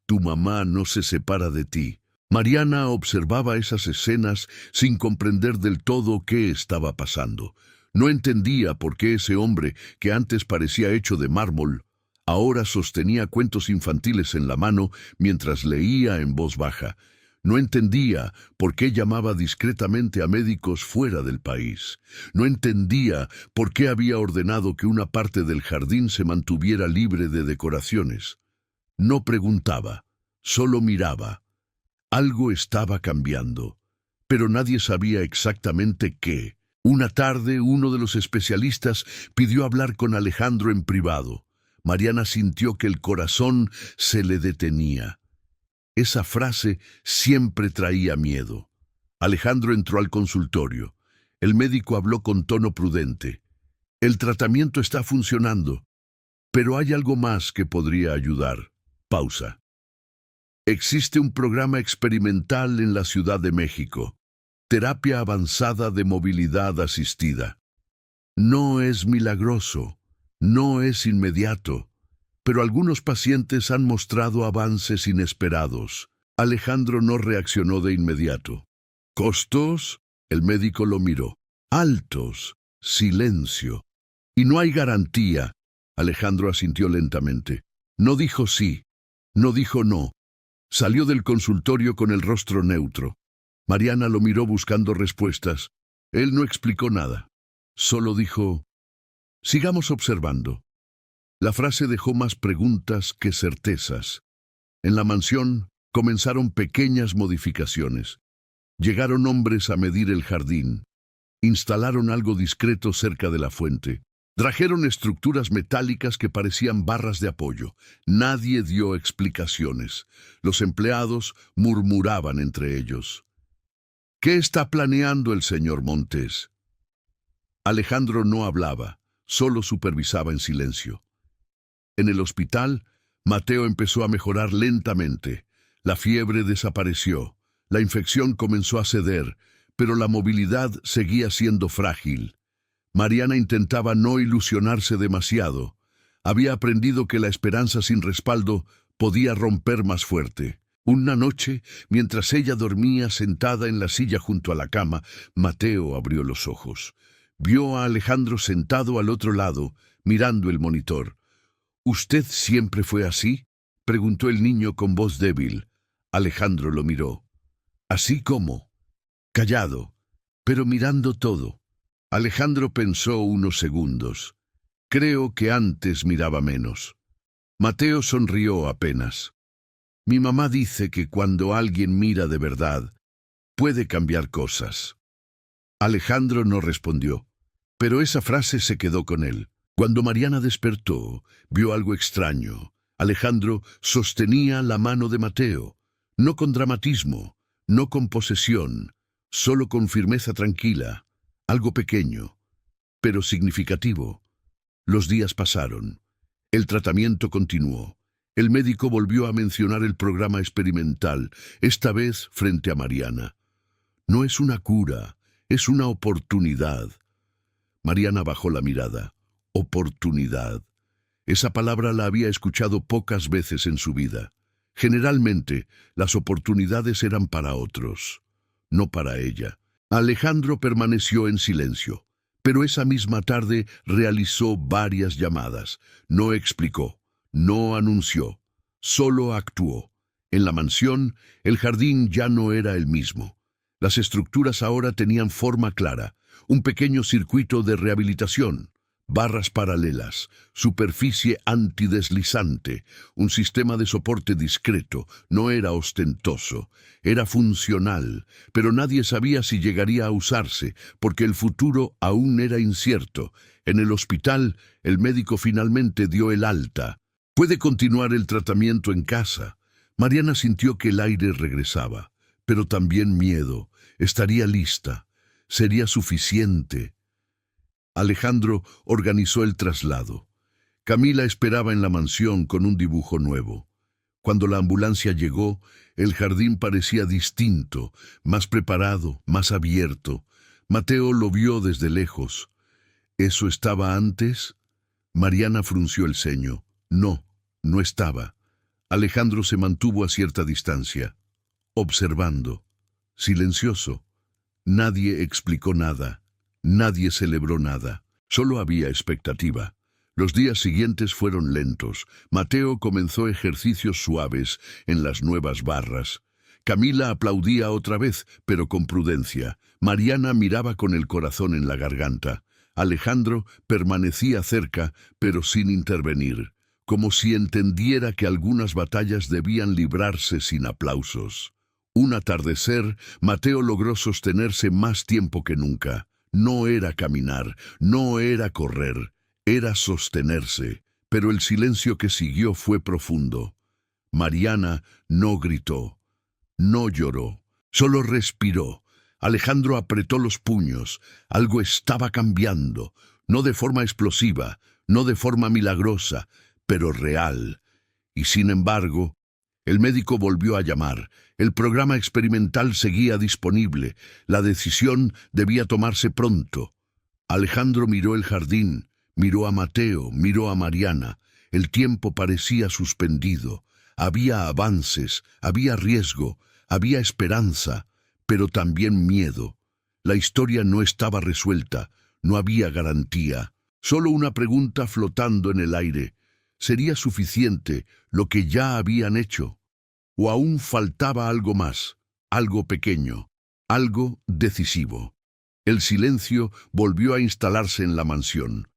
Tu mamá no se separa de ti. Mariana observaba esas escenas sin comprender del todo qué estaba pasando. No entendía por qué ese hombre, que antes parecía hecho de mármol, ahora sostenía cuentos infantiles en la mano mientras leía en voz baja. No entendía por qué llamaba discretamente a médicos fuera del país. No entendía por qué había ordenado que una parte del jardín se mantuviera libre de decoraciones. No preguntaba, solo miraba. Algo estaba cambiando, pero nadie sabía exactamente qué. Una tarde, uno de los especialistas pidió hablar con Alejandro en privado. Mariana sintió que el corazón se le detenía. Esa frase siempre traía miedo. Alejandro entró al consultorio. El médico habló con tono prudente. El tratamiento está funcionando, pero hay algo más que podría ayudar. Pausa. Existe un programa experimental en la Ciudad de México. Terapia avanzada de movilidad asistida. No es milagroso, no es inmediato, pero algunos pacientes han mostrado avances inesperados. Alejandro no reaccionó de inmediato. ¿Costos? El médico lo miró. Altos. Silencio. Y no hay garantía. Alejandro asintió lentamente. No dijo sí. No dijo no. Salió del consultorio con el rostro neutro. Mariana lo miró buscando respuestas. Él no explicó nada. Solo dijo: sigamos observando. La frase dejó más preguntas que certezas. En la mansión comenzaron pequeñas modificaciones. Llegaron hombres a medir el jardín. Instalaron algo discreto cerca de la fuente. Trajeron estructuras metálicas que parecían barras de apoyo. Nadie dio explicaciones. Los empleados murmuraban entre ellos. ¿Qué está planeando el señor Montes? Alejandro no hablaba, solo supervisaba en silencio. En el hospital, Mateo empezó a mejorar lentamente. La fiebre desapareció. La infección comenzó a ceder, pero la movilidad seguía siendo frágil. Mariana intentaba no ilusionarse demasiado. Había aprendido que la esperanza sin respaldo podía romper más fuerte. Una noche, mientras ella dormía sentada en la silla junto a la cama, Mateo abrió los ojos. Vio a Alejandro sentado al otro lado, mirando el monitor. ¿Usted siempre fue así?, preguntó el niño con voz débil. Alejandro lo miró. ¿Así cómo? Callado, pero mirando todo. Alejandro pensó unos segundos. Creo que antes miraba menos. Mateo sonrió apenas. Mi mamá dice que cuando alguien mira de verdad, puede cambiar cosas. Alejandro no respondió, pero esa frase se quedó con él. Cuando Mariana despertó, vio algo extraño. Alejandro sostenía la mano de Mateo, no con dramatismo, no con posesión, solo con firmeza tranquila, algo pequeño, pero significativo. Los días pasaron. El tratamiento continuó. El médico volvió a mencionar el programa experimental, esta vez frente a Mariana. No es una cura, es una oportunidad. Mariana bajó la mirada. Oportunidad. Esa palabra la había escuchado pocas veces en su vida. Generalmente, las oportunidades eran para otros, no para ella. Alejandro permaneció en silencio, pero esa misma tarde realizó varias llamadas. No explicó, no anunció, solo actuó. En la mansión, el jardín ya no era el mismo. Las estructuras ahora tenían forma clara, un pequeño circuito de rehabilitación, barras paralelas, superficie antideslizante, un sistema de soporte discreto. No era ostentoso, era funcional, pero nadie sabía si llegaría a usarse, porque el futuro aún era incierto. En el hospital, el médico finalmente dio el alta. Puede continuar el tratamiento en casa. Mariana sintió que el aire regresaba, pero también miedo. Estaría lista. Sería suficiente. Alejandro organizó el traslado. Camila esperaba en la mansión con un dibujo nuevo. Cuando la ambulancia llegó, el jardín parecía distinto, más preparado, más abierto. Mateo lo vio desde lejos. ¿Eso estaba antes? Mariana frunció el ceño. No, no estaba. Alejandro se mantuvo a cierta distancia, observando, silencioso. Nadie explicó nada. Nadie celebró nada. Solo había expectativa. Los días siguientes fueron lentos. Mateo comenzó ejercicios suaves en las nuevas barras. Camila aplaudía otra vez, pero con prudencia. Mariana miraba con el corazón en la garganta. Alejandro permanecía cerca, pero sin intervenir, como si entendiera que algunas batallas debían librarse sin aplausos. Un atardecer, Mateo logró sostenerse más tiempo que nunca. No era caminar, no era correr, era sostenerse, pero el silencio que siguió fue profundo. Mariana no gritó, no lloró, solo respiró. Alejandro apretó los puños. Algo estaba cambiando, no de forma explosiva, no de forma milagrosa, pero real. Y sin embargo, el médico volvió a llamar. El programa experimental seguía disponible. La decisión debía tomarse pronto. Alejandro miró el jardín, miró a Mateo, miró a Mariana. El tiempo parecía suspendido. Había avances, había riesgo, había esperanza, pero también miedo. La historia no estaba resuelta, no había garantía. Solo una pregunta flotando en el aire. ¿Sería suficiente lo que ya habían hecho? ¿O aún faltaba algo más, algo pequeño, algo decisivo? El silencio volvió a instalarse en la mansión.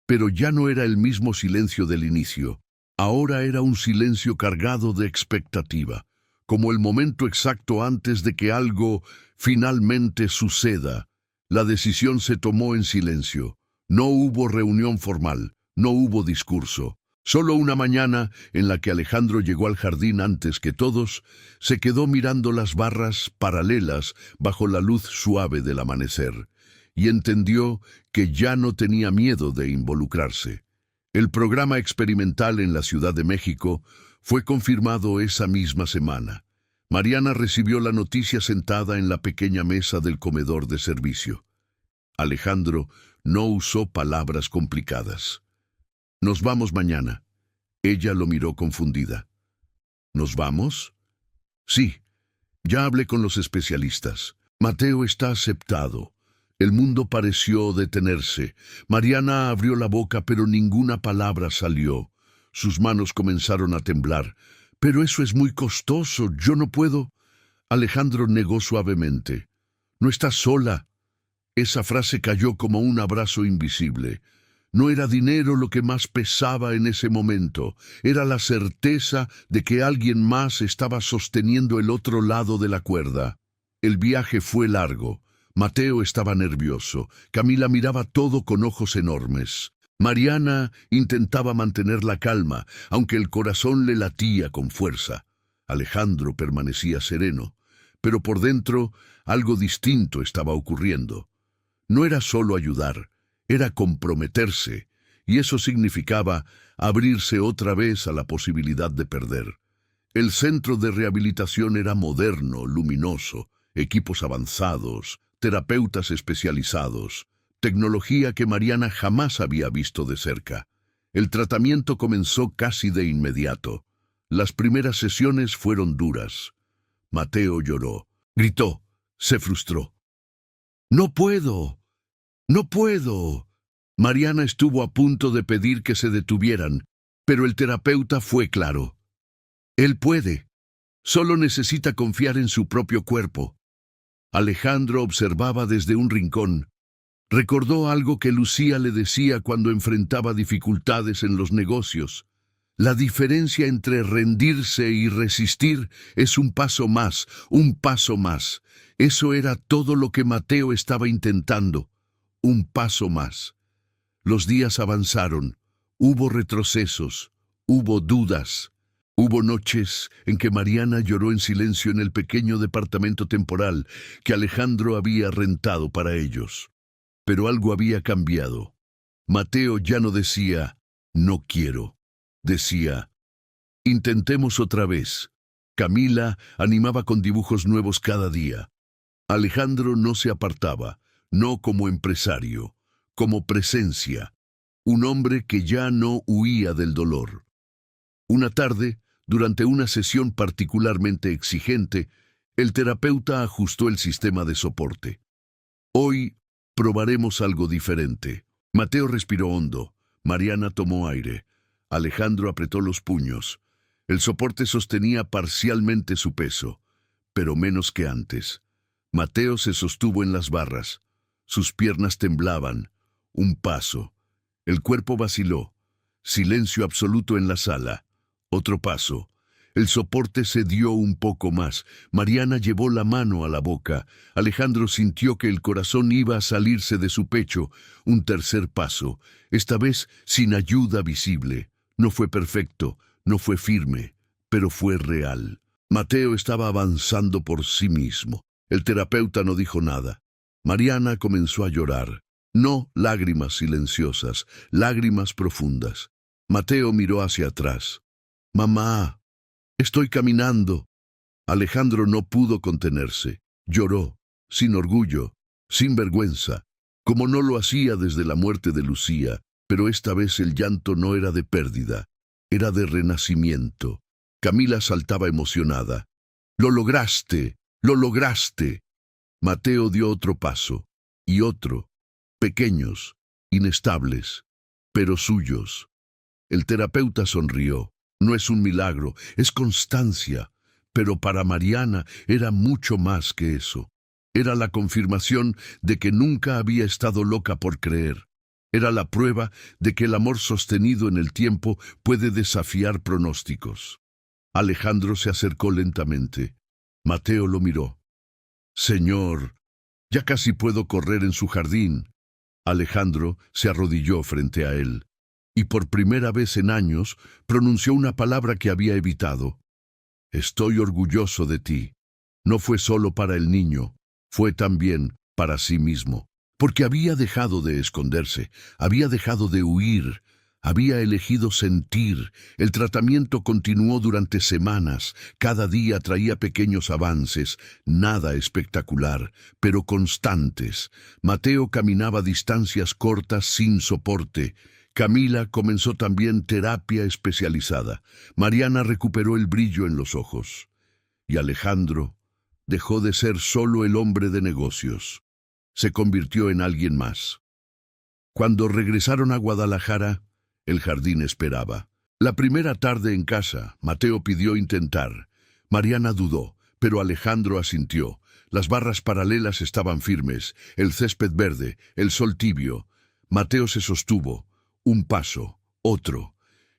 Pero ya no era el mismo silencio del inicio. Ahora era un silencio cargado de expectativa, como el momento exacto antes de que algo finalmente suceda. La decisión se tomó en silencio. No hubo reunión formal, no hubo discurso. Solo una mañana en la que Alejandro llegó al jardín antes que todos, se quedó mirando las barras paralelas bajo la luz suave del amanecer, y entendió que ya no tenía miedo de involucrarse. El programa experimental en la Ciudad de México fue confirmado esa misma semana. Mariana recibió la noticia sentada en la pequeña mesa del comedor de servicio. Alejandro no usó palabras complicadas. «Nos vamos mañana». Ella lo miró confundida. «¿Nos vamos?» «Sí, ya hablé con los especialistas. Mateo está aceptado». El mundo pareció detenerse. Mariana abrió la boca, pero ninguna palabra salió. Sus manos comenzaron a temblar. «Pero eso es muy costoso, yo no puedo». Alejandro negó suavemente. «No estás sola». Esa frase cayó como un abrazo invisible. No era dinero lo que más pesaba en ese momento, era la certeza de que alguien más estaba sosteniendo el otro lado de la cuerda. El viaje fue largo. Mateo estaba nervioso. Camila miraba todo con ojos enormes. Mariana intentaba mantener la calma, aunque el corazón le latía con fuerza. Alejandro permanecía sereno, pero por dentro algo distinto estaba ocurriendo. No era solo ayudar, era comprometerse, y eso significaba abrirse otra vez a la posibilidad de perder. El centro de rehabilitación era moderno, luminoso, equipos avanzados, terapeutas especializados, tecnología que Mariana jamás había visto de cerca. El tratamiento comenzó casi de inmediato. Las primeras sesiones fueron duras. Mateo lloró, gritó, se frustró. «¡No puedo! ¡No puedo!». Mariana estuvo a punto de pedir que se detuvieran, pero el terapeuta fue claro. «Él puede. Solo necesita confiar en su propio cuerpo». Alejandro observaba desde un rincón. Recordó algo que Lucía le decía cuando enfrentaba dificultades en los negocios. La diferencia entre rendirse y resistir es un paso más, un paso más. Eso era todo lo que Mateo estaba intentando. Un paso más. Los días avanzaron. Hubo retrocesos. Hubo dudas. Hubo noches en que Mariana lloró en silencio en el pequeño departamento temporal que Alejandro había rentado para ellos. Pero algo había cambiado. Mateo ya no decía, «no quiero». Decía, «intentemos otra vez». Camila animaba con dibujos nuevos cada día. Alejandro no se apartaba, no como empresario, como presencia, un hombre que ya no huía del dolor. Una tarde, durante una sesión particularmente exigente, el terapeuta ajustó el sistema de soporte. «Hoy probaremos algo diferente». Mateo respiró hondo. Mariana tomó aire. Alejandro apretó los puños. El soporte sostenía parcialmente su peso, pero menos que antes. Mateo se sostuvo en las barras. Sus piernas temblaban. Un paso. El cuerpo vaciló. Silencio absoluto en la sala. Otro paso. El soporte se dio un poco más. Mariana llevó la mano a la boca. Alejandro sintió que el corazón iba a salirse de su pecho. Un tercer paso, esta vez sin ayuda visible. No fue perfecto, no fue firme, pero fue real. Mateo estaba avanzando por sí mismo. El terapeuta no dijo nada. Mariana comenzó a llorar. No lágrimas silenciosas, lágrimas profundas. Mateo miró hacia atrás. «Mamá, estoy caminando». Alejandro no pudo contenerse. Lloró, sin orgullo, sin vergüenza, como no lo hacía desde la muerte de Lucía, pero esta vez el llanto no era de pérdida, era de renacimiento. Camila saltaba emocionada. ¡Lo lograste! ¡Lo lograste! Mateo dio otro paso, y otro, pequeños, inestables, pero suyos. El terapeuta sonrió. No es un milagro, es constancia. Pero para Mariana era mucho más que eso. Era la confirmación de que nunca había estado loca por creer. Era la prueba de que el amor sostenido en el tiempo puede desafiar pronósticos. Alejandro se acercó lentamente. Mateo lo miró. «Señor, ya casi puedo correr en su jardín». Alejandro se arrodilló frente a él, y por primera vez en años pronunció una palabra que había evitado. «Estoy orgulloso de ti». No fue solo para el niño, fue también para sí mismo, porque había dejado de esconderse, había dejado de huir, había elegido sentir. El tratamiento continuó durante semanas, cada día traía pequeños avances, nada espectacular, pero constantes. Mateo caminaba distancias cortas sin soporte. Camila comenzó también terapia especializada. Mariana recuperó el brillo en los ojos. Y Alejandro dejó de ser solo el hombre de negocios. Se convirtió en alguien más. Cuando regresaron a Guadalajara, el jardín esperaba. La primera tarde en casa, Mateo pidió intentar. Mariana dudó, pero Alejandro asintió. Las barras paralelas estaban firmes, el césped verde, el sol tibio. Mateo se sostuvo. Un paso, otro.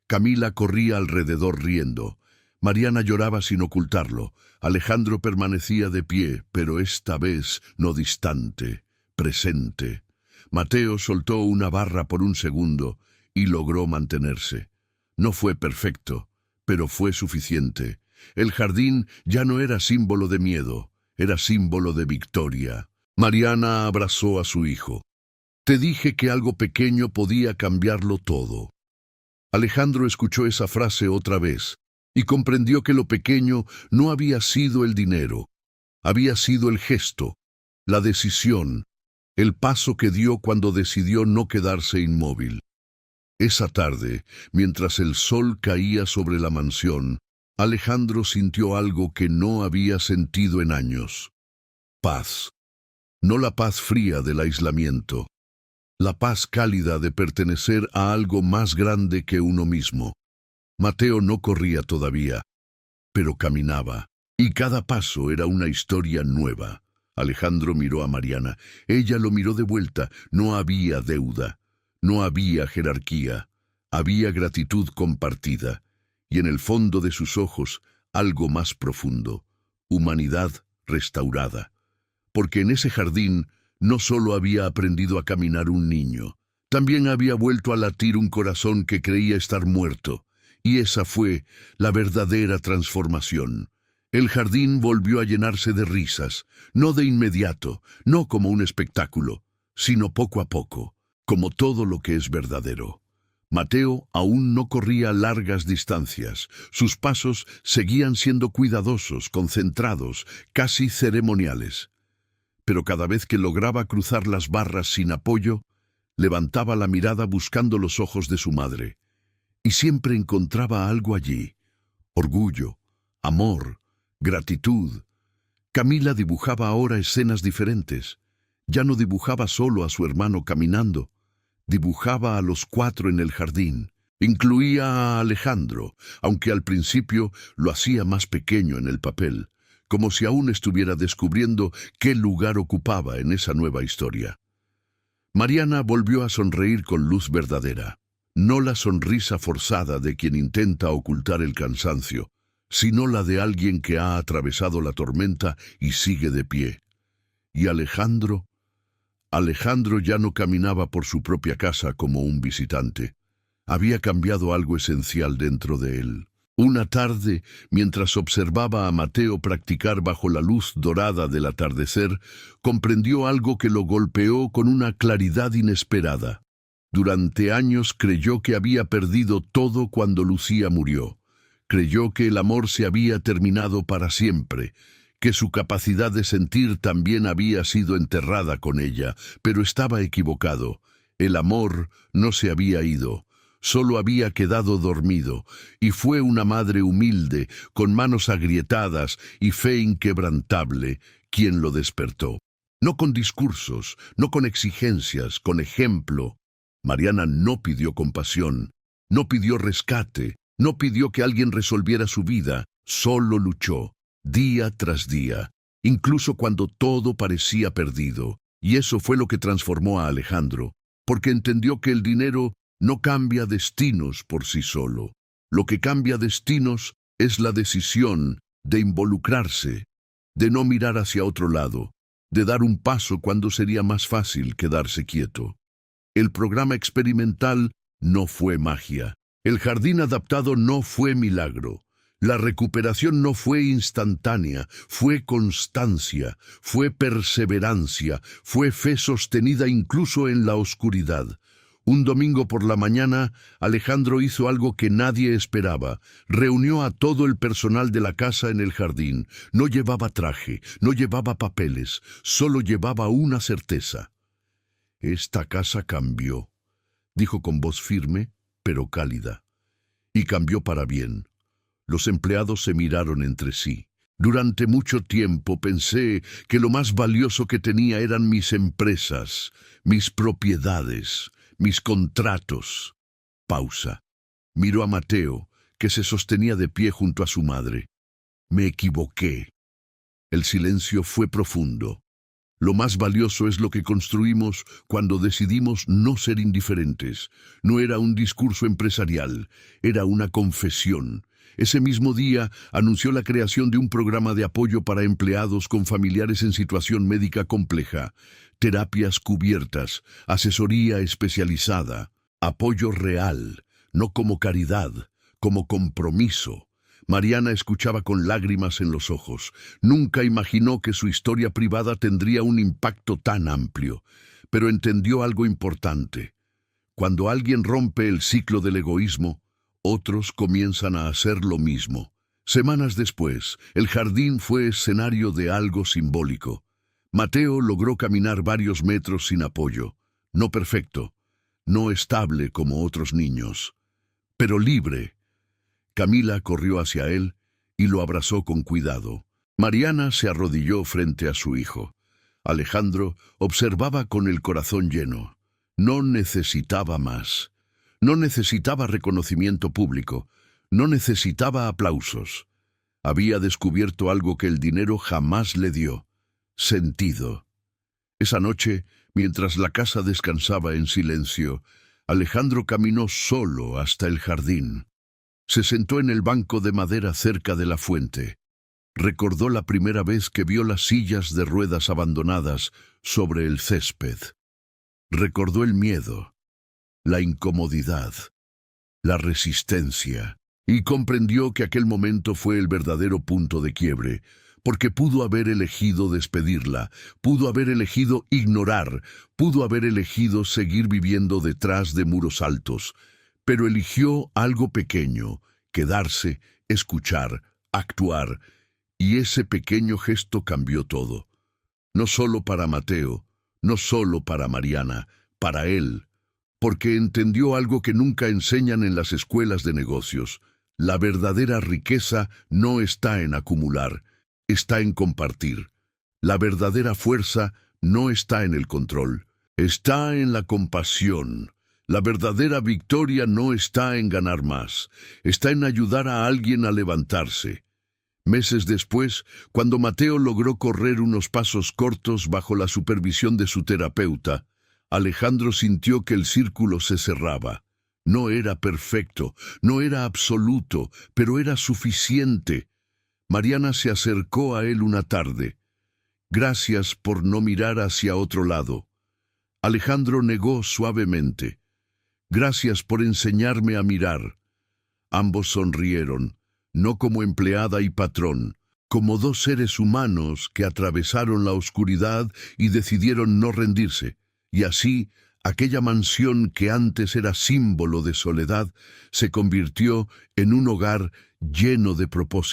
Camila corría alrededor riendo. Mariana lloraba sin ocultarlo. Alejandro permanecía de pie, pero esta vez no distante, presente. Mateo soltó una barra por un segundo y logró mantenerse. No fue perfecto, pero fue suficiente. El jardín ya no era símbolo de miedo, era símbolo de victoria. Mariana abrazó a su hijo. «Te dije que algo pequeño podía cambiarlo todo». Alejandro escuchó esa frase otra vez y comprendió que lo pequeño no había sido el dinero, había sido el gesto, la decisión, el paso que dio cuando decidió no quedarse inmóvil. Esa tarde, mientras el sol caía sobre la mansión, Alejandro sintió algo que no había sentido en años. Paz. No la paz fría del aislamiento. La paz cálida de pertenecer a algo más grande que uno mismo. Mateo no corría todavía, pero caminaba, y cada paso era una historia nueva. Alejandro miró a Mariana. Ella lo miró de vuelta. No había deuda. No había jerarquía, había gratitud compartida, y en el fondo de sus ojos algo más profundo, humanidad restaurada. Porque en ese jardín no solo había aprendido a caminar un niño, también había vuelto a latir un corazón que creía estar muerto, y esa fue la verdadera transformación. El jardín volvió a llenarse de risas, no de inmediato, no como un espectáculo, sino poco a poco, como todo lo que es verdadero. Mateo aún no corría largas distancias. Sus pasos seguían siendo cuidadosos, concentrados, casi ceremoniales. Pero cada vez que lograba cruzar las barras sin apoyo, levantaba la mirada buscando los ojos de su madre. Y siempre encontraba algo allí. Orgullo, amor, gratitud. Camila dibujaba ahora escenas diferentes. Ya no dibujaba solo a su hermano caminando. Dibujaba a los cuatro en el jardín. Incluía a Alejandro, aunque al principio lo hacía más pequeño en el papel, como si aún estuviera descubriendo qué lugar ocupaba en esa nueva historia. Mariana volvió a sonreír con luz verdadera, no la sonrisa forzada de quien intenta ocultar el cansancio, sino la de alguien que ha atravesado la tormenta y sigue de pie. Y Alejandro ya no caminaba por su propia casa como un visitante. Había cambiado algo esencial dentro de él. Una tarde, mientras observaba a Mateo practicar bajo la luz dorada del atardecer, comprendió algo que lo golpeó con una claridad inesperada. Durante años creyó que había perdido todo cuando Lucía murió. Creyó que el amor se había terminado para siempre, que su capacidad de sentir también había sido enterrada con ella, pero estaba equivocado. El amor no se había ido, solo había quedado dormido, y fue una madre humilde, con manos agrietadas y fe inquebrantable, quien lo despertó. No con discursos, no con exigencias, con ejemplo. Mariana no pidió compasión, no pidió rescate, no pidió que alguien resolviera su vida, solo luchó, día tras día, incluso cuando todo parecía perdido. Y eso fue lo que transformó a Alejandro, porque entendió que el dinero no cambia destinos por sí solo. Lo que cambia destinos es la decisión de involucrarse, de no mirar hacia otro lado, de dar un paso cuando sería más fácil quedarse quieto. El programa experimental no fue magia. El jardín adaptado no fue milagro. La recuperación no fue instantánea, fue constancia, fue perseverancia, fue fe sostenida incluso en la oscuridad. Un domingo por la mañana, Alejandro hizo algo que nadie esperaba. Reunió a todo el personal de la casa en el jardín. No llevaba traje, no llevaba papeles, solo llevaba una certeza. «Esta casa cambió», dijo con voz firme, pero cálida. Y cambió para bien. Los empleados se miraron entre sí. Durante mucho tiempo pensé que lo más valioso que tenía eran mis empresas, mis propiedades, mis contratos. Pausa. Miró a Mateo, que se sostenía de pie junto a su madre. Me equivoqué. El silencio fue profundo. Lo más valioso es lo que construimos cuando decidimos no ser indiferentes. No era un discurso empresarial, era una confesión. Ese mismo día anunció la creación de un programa de apoyo para empleados con familiares en situación médica compleja, terapias cubiertas, asesoría especializada, apoyo real, no como caridad, como compromiso. Mariana escuchaba con lágrimas en los ojos. Nunca imaginó que su historia privada tendría un impacto tan amplio, pero entendió algo importante. Cuando alguien rompe el ciclo del egoísmo, otros comienzan a hacer lo mismo. Semanas después, el jardín fue escenario de algo simbólico. Mateo logró caminar varios metros sin apoyo. No perfecto, no estable como otros niños, pero libre. Camila corrió hacia él y lo abrazó con cuidado. Mariana se arrodilló frente a su hijo. Alejandro observaba con el corazón lleno. No necesitaba más. No necesitaba reconocimiento público. No necesitaba aplausos. Había descubierto algo que el dinero jamás le dio: sentido. Esa noche, mientras la casa descansaba en silencio, Alejandro caminó solo hasta el jardín. Se sentó en el banco de madera cerca de la fuente. Recordó la primera vez que vio las sillas de ruedas abandonadas sobre el césped. Recordó el miedo, la incomodidad, la resistencia, y comprendió que aquel momento fue el verdadero punto de quiebre, porque pudo haber elegido despedirla, pudo haber elegido ignorar, pudo haber elegido seguir viviendo detrás de muros altos, pero eligió algo pequeño: quedarse, escuchar, actuar, y ese pequeño gesto cambió todo. No solo para Mateo, no solo para Mariana, para él, porque entendió algo que nunca enseñan en las escuelas de negocios. La verdadera riqueza no está en acumular, está en compartir. La verdadera fuerza no está en el control, está en la compasión. La verdadera victoria no está en ganar más, está en ayudar a alguien a levantarse. Meses después, cuando Mateo logró correr unos pasos cortos bajo la supervisión de su terapeuta, Alejandro sintió que el círculo se cerraba. No era perfecto, no era absoluto, pero era suficiente. Mariana se acercó a él una tarde. «Gracias por no mirar hacia otro lado». Alejandro negó suavemente. «Gracias por enseñarme a mirar». Ambos sonrieron, no como empleada y patrón, como dos seres humanos que atravesaron la oscuridad y decidieron no rendirse. Y así, aquella mansión que antes era símbolo de soledad se convirtió en un hogar lleno de propósito.